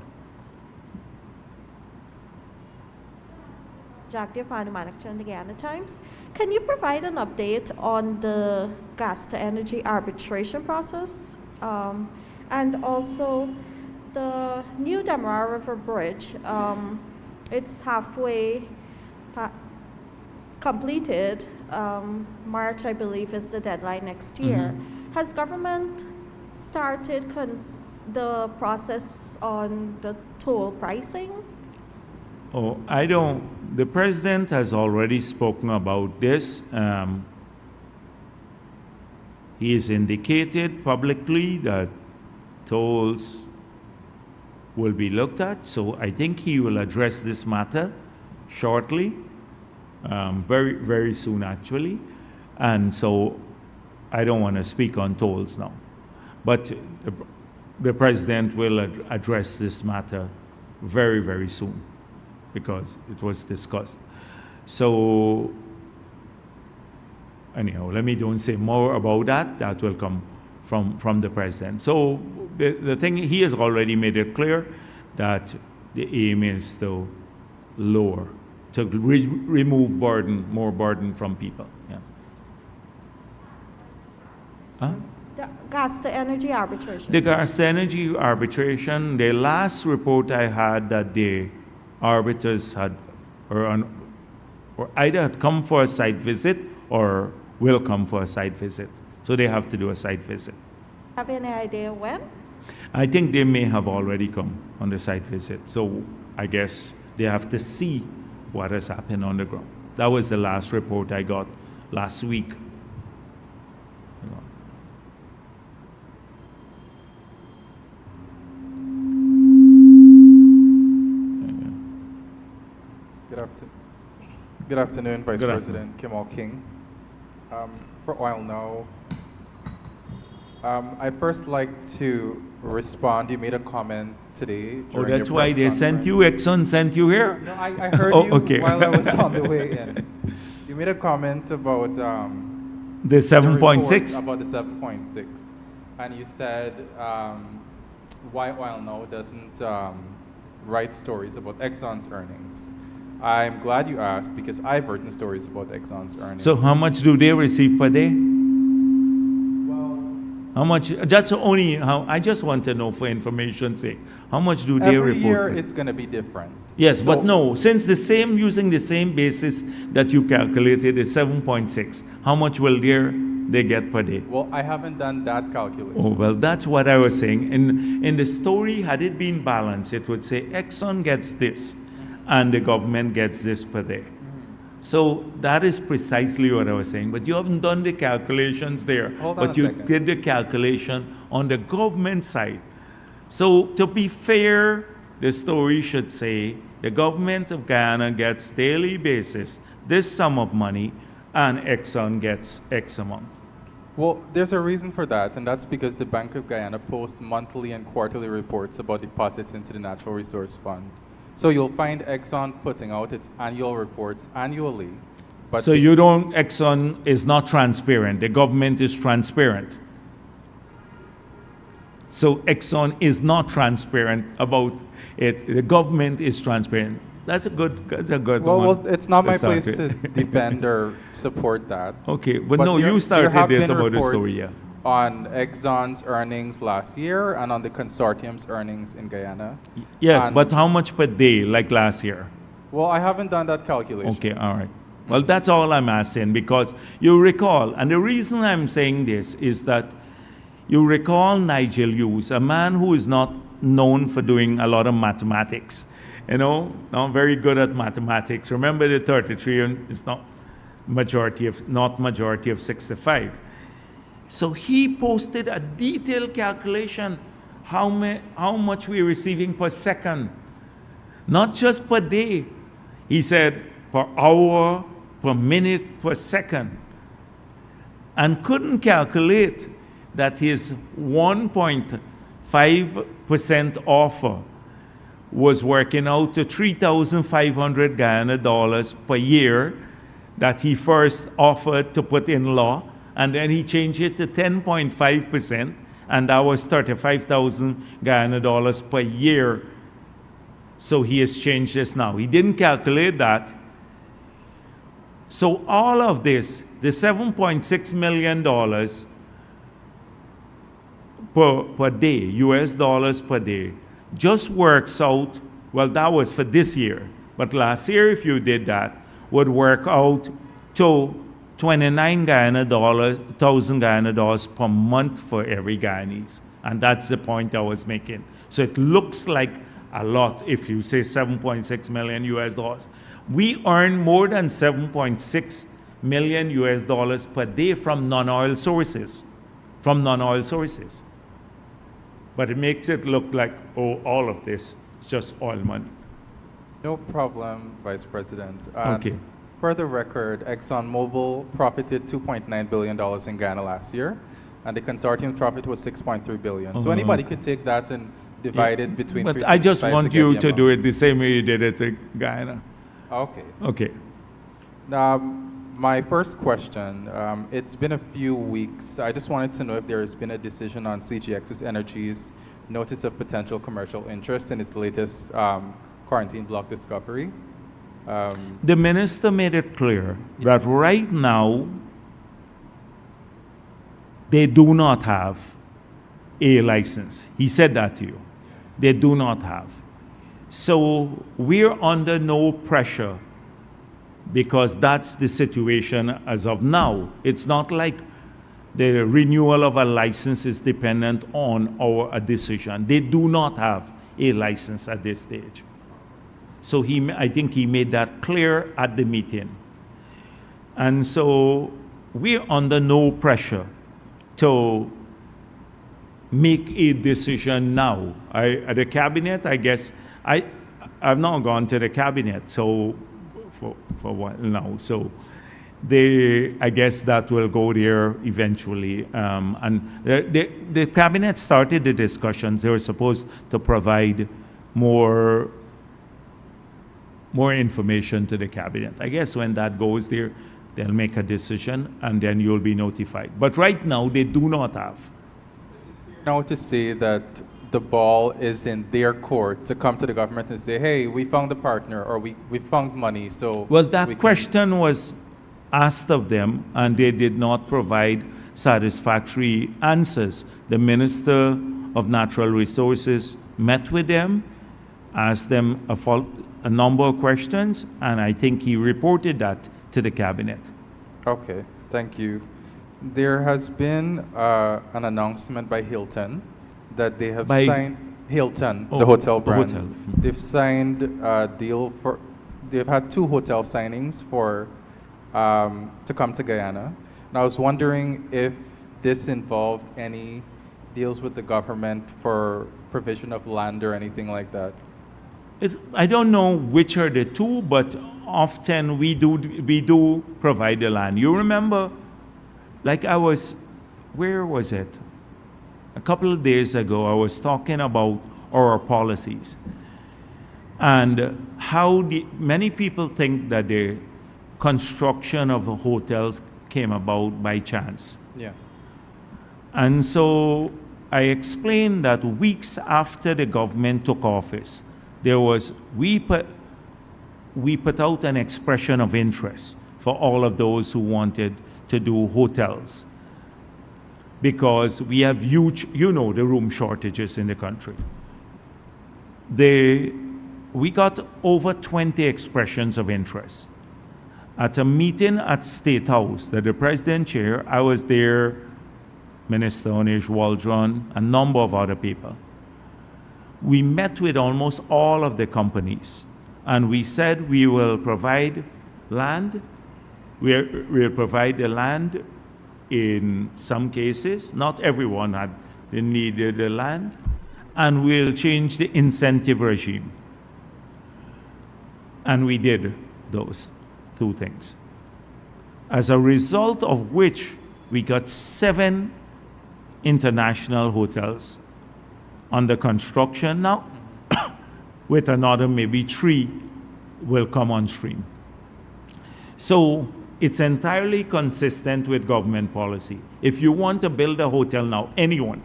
Jagdeo from the Guyana Times. Can you provide an update on the gas to energy arbitration process? And also the new Demerara River Bridge, it's halfway completed. March, I believe, is the deadline next year. Has government started the process on the toll pricing? Oh, I don't. The president has already spoken about this. He has indicated publicly that tolls will be looked at. So I think he will address this matter shortly, very, very soon actually. And so I don't want to speak on tolls now. But the president will address this matter very, very soon because it was discussed. So anyhow, let me don't say more about that. That will come from the president. So the thing, he has already made it clear that the aim is to lower, to remove more burden from people. Yeah. Huh? The gas to energy arbitration. The gas to energy arbitration, the last report I had that the arbiters had or either had come for a site visit or will come for a site visit. So they have to do a site visit. Have any idea when? I think they may have already come on the site visit. So I guess they have to see what has happened on the ground. That was the last report I got last week. Good afternoon, Vice President Kimal King. For Oil Now, I'd first like to respond. You made a comment today. Oh, that's why they sent you, Exxon sent you here? No, I heard you okay. while I was on the way in. You made a comment about the 7.6? About the 7.6. And you said why Oil Now doesn't write stories about Exxon's earnings. I'm glad you asked because I've written stories about Exxon's earnings. So how much do they receive per day? Well, how much? That's only how I just want to know for information's sake. How much do they report? Every year it's going to be different. Yes, but no, since using the same basis that you calculated is 7.6, how much will they get per day? Well, I haven't done that calculation. Oh, well, that's what I was saying. In the story, had it been balanced, it would say Exxon gets this and the government gets this per day. So that is precisely what I was saying. But you haven't done the calculations there. But you did the calculation on the government side. So to be fair, the story should say the government of Guyana gets daily basis this sum of money and Exxon gets X amount. Well, there's a reason for that, and that's because the Bank of Guyana posts monthly and quarterly reports about deposits into the Natural Resource Fund. So you'll find Exxon putting out its annual reports annually. But so Exxon is not transparent. The government is transparent. So Exxon is not transparent about it. The government is transparent. That's a good one. Well, it's not my place to defend or support that. Okay, but no, you started this about the story, yeah. On Exxon's earnings last year and on the consortium's earnings in Guyana. Yes, but how much per day, like last year? Well, I haven't done that calculation. Okay, all right. Well, that's all I'm asking because you recall, and the reason I'm saying this is that you recall Nigel Hughes, a man who is not known for doing a lot of mathematics. Not very good at mathematics. Remember the 33 is not majority of 65. So he posted a detailed calculation how much we're receiving per second, not just per day. He said per hour, per minute, per second, and couldn't calculate that his 1.5% offer was working out to 3,500 Guyana dollars per year that he first offered to put in law. And then he changed it to 10.5%, and that was 35,000 Guyana dollars per year. So he has changed this now. He didn't calculate that. So all of this, the $7.6 million per day, US dollars per day, just works out, well, that was for this year. But last year, if you did that, would work out to 29 thousand Guyana dollars per month for every Guyanese. And that's the point I was making. So it looks like a lot if you say 7.6 million US dollars. We earn more than 7.6 million US dollars per day from non-oil sources. But it makes it look like, oh, all of this is just oil money. No problem, Vice President. Okay. For the record, ExxonMobil profited $2.9 billion in Ghana last year, and the consortium profit was $6.3 billion. So anybody could take that and divide it between. But I just want you to do it the same way you did it in Guyana. Okay. Okay. Now, my first question, it's been a few weeks. I just wanted to know if there has been a decision on CGX Energy's notice of potential commercial interest in its latest quarantine block discovery. The minister made it clear that right now they do not have a license. He said that to you. They do not have. So we're under no pressure because that's the situation as of now. It's not like the renewal of a license is dependent on our decision. They do not have a license at this stage. So I think he made that clear at the meeting. And so we're under no pressure to make a decision now. At the cabinet, I guess, I've now gone to the cabinet, so for a while now. So I guess that will go there eventually. And the cabinet started the discussions. They were supposed to provide more information to the cabinet. I guess when that goes there, they'll make a decision and then you'll be notified. But right now, they do not have. Now to say that the ball is in their court to come to the government and say, hey, we found a partner or we found money, so... Well, that question was asked of them and they did not provide satisfactory answers. The Minister of Natural Resources met with them, asked them a number of questions, and I think he reported that to the cabinet. Okay, thank you. There has been an announcement by Hilton that they have signed Hilton, the hotel brand. Hotel. They've signed a deal for. They've had 2 hotel signings for to come to Guyana. And I was wondering if this involved any deals with the government for provision of land or anything like that. I don't know which are the 2, but often we do provide the land. You remember, like where was it? A couple of days ago, I was talking about our policies and how many people think that the construction of the hotels came about by chance. Yeah. And so I explained that weeks after the government took office, we put out an expression of interest for all of those who wanted to do hotels because we have huge, the room shortages in the country. We got over 20 expressions of interest. At a meeting at State House that the President chaired, I was there, Minister Onish Waldron, a number of other people. We met with almost all of the companies and we said we will provide land. We'll provide the land in some cases. Not everyone had needed the land. And we'll change the incentive regime. And we did those 2 things. As a result of which we got 7 international hotels under construction now, with another maybe 3 will come on stream. So it's entirely consistent with government policy. If you want to build a hotel now, anyone,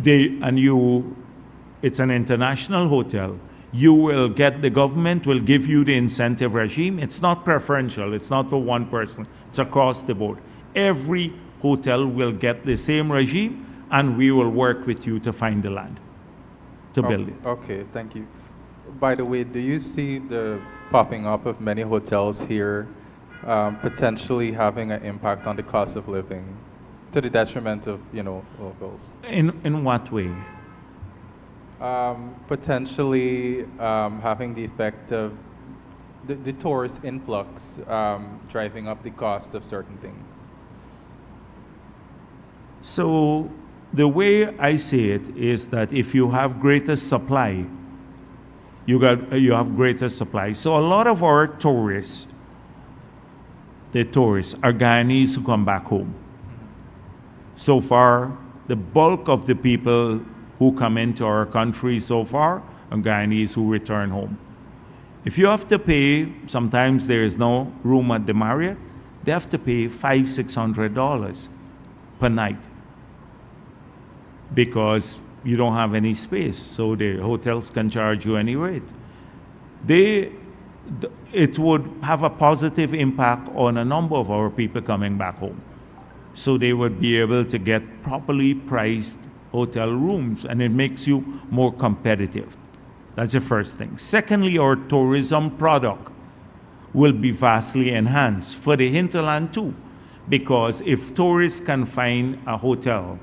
it's an international hotel, the government will give you the incentive regime. It's not preferential, it's not for one person, it's across the board. Every hotel will get the same regime and we will work with you to find the land to build it. Okay, thank you. By the way, do you see the popping up of many hotels here potentially having an impact on the cost of living to the detriment of, locals. In what way? Potentially having the effect of the tourist influx driving up the cost of certain things. So the way I see it is that if you have greater supply, you have greater supply. So a lot of our tourists, are Guyanese who come back home. So far, the bulk of the people who come into our country so far are Guyanese who return home. If you have to pay, sometimes there is no room at the Marriott, they have to pay $500-600 per night because you don't have any space, so the hotels can charge you any rate. It would have a positive impact on a number of our people coming back home. So they would be able to get properly priced hotel rooms, and it makes you more competitive. That's the first thing. Secondly, our tourism product will be vastly enhanced for the hinterland too, because if tourists can find a hotel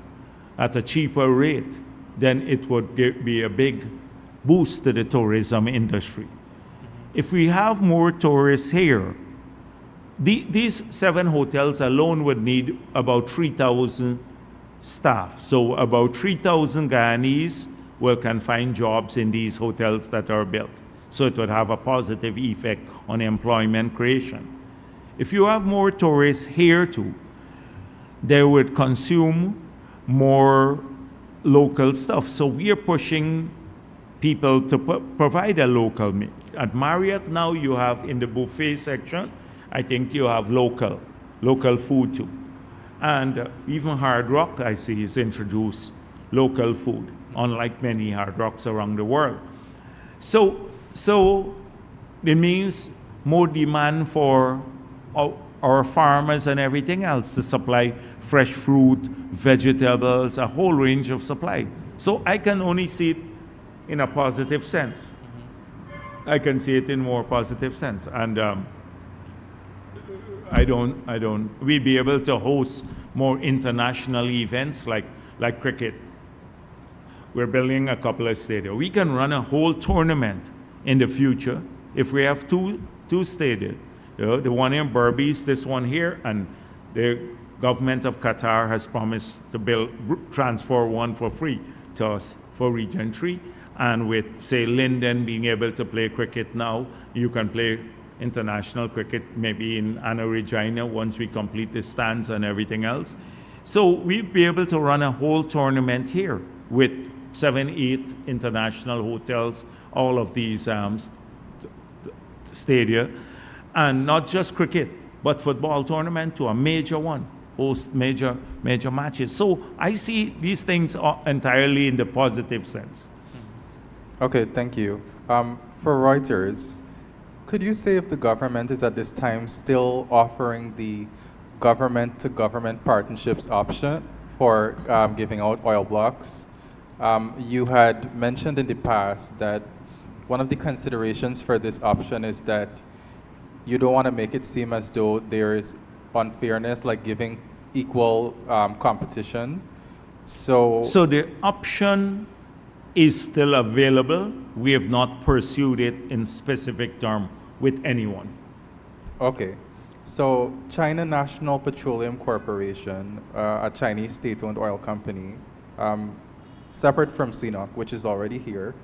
at a cheaper rate, then it would be a big boost to the tourism industry. If we have more tourists here, these 7 hotels alone would need about 3,000 staff. So about 3,000 Guyanese can find jobs in these hotels that are built. So it would have a positive effect on employment creation. If you have more tourists here too, they would consume more local stuff. So we are pushing people to provide a local meal. At Marriott now you have in the buffet section, I think you have local food too. And even Hard Rock, I see, has introduced local food, unlike many Hard Rocks around the world. So it means more demand for our farmers and everything else to supply fresh fruit, vegetables, a whole range of supply. So I can only see it in a positive sense. I can see it in more positive sense. And we'd be able to host more international events like cricket. We're building a couple of stadiums. We can run a whole tournament in the future if we have two stadiums. The one in Berbice, this one here, and the government of Qatar has promised to transfer one for free to us for Region 3. And with, say, Linden being able to play cricket now, you can play international cricket maybe in Anna Regina once we complete the stands and everything else. So we'd be able to run a whole tournament here with 7, 8 international hotels, all of these stadia, and not just cricket, but football tournament to a major one, host major matches. So I see these things entirely in the positive sense. Okay, thank you. For Reuters, could you say if the government is at this time still offering the government-to-government partnerships option for giving out oil blocks? You had mentioned in the past that one of the considerations for this option is that you don't want to make it seem as though there is unfairness, like giving equal competition. So the option is still available. We have not pursued it in specific term with anyone. Okay. So China National Petroleum Corporation, a Chinese state-owned oil company, separate from CNOOC, which is already here,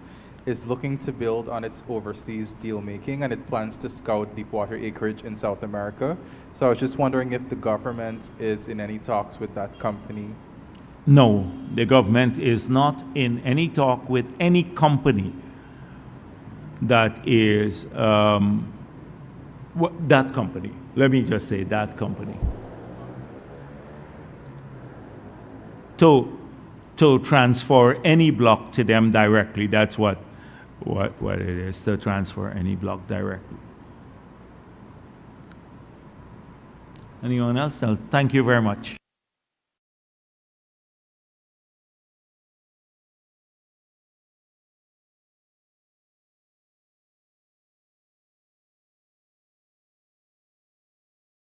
is looking to build on its overseas deal-making, and it plans to scout deepwater acreage in South America. So I was just wondering if the government is in any talks with that company. No, the government is not in any talk with any company that is that company. Let me just say that company. To transfer any block to them directly. That's what it is, to transfer any block directly. Anyone else? No, thank you very much.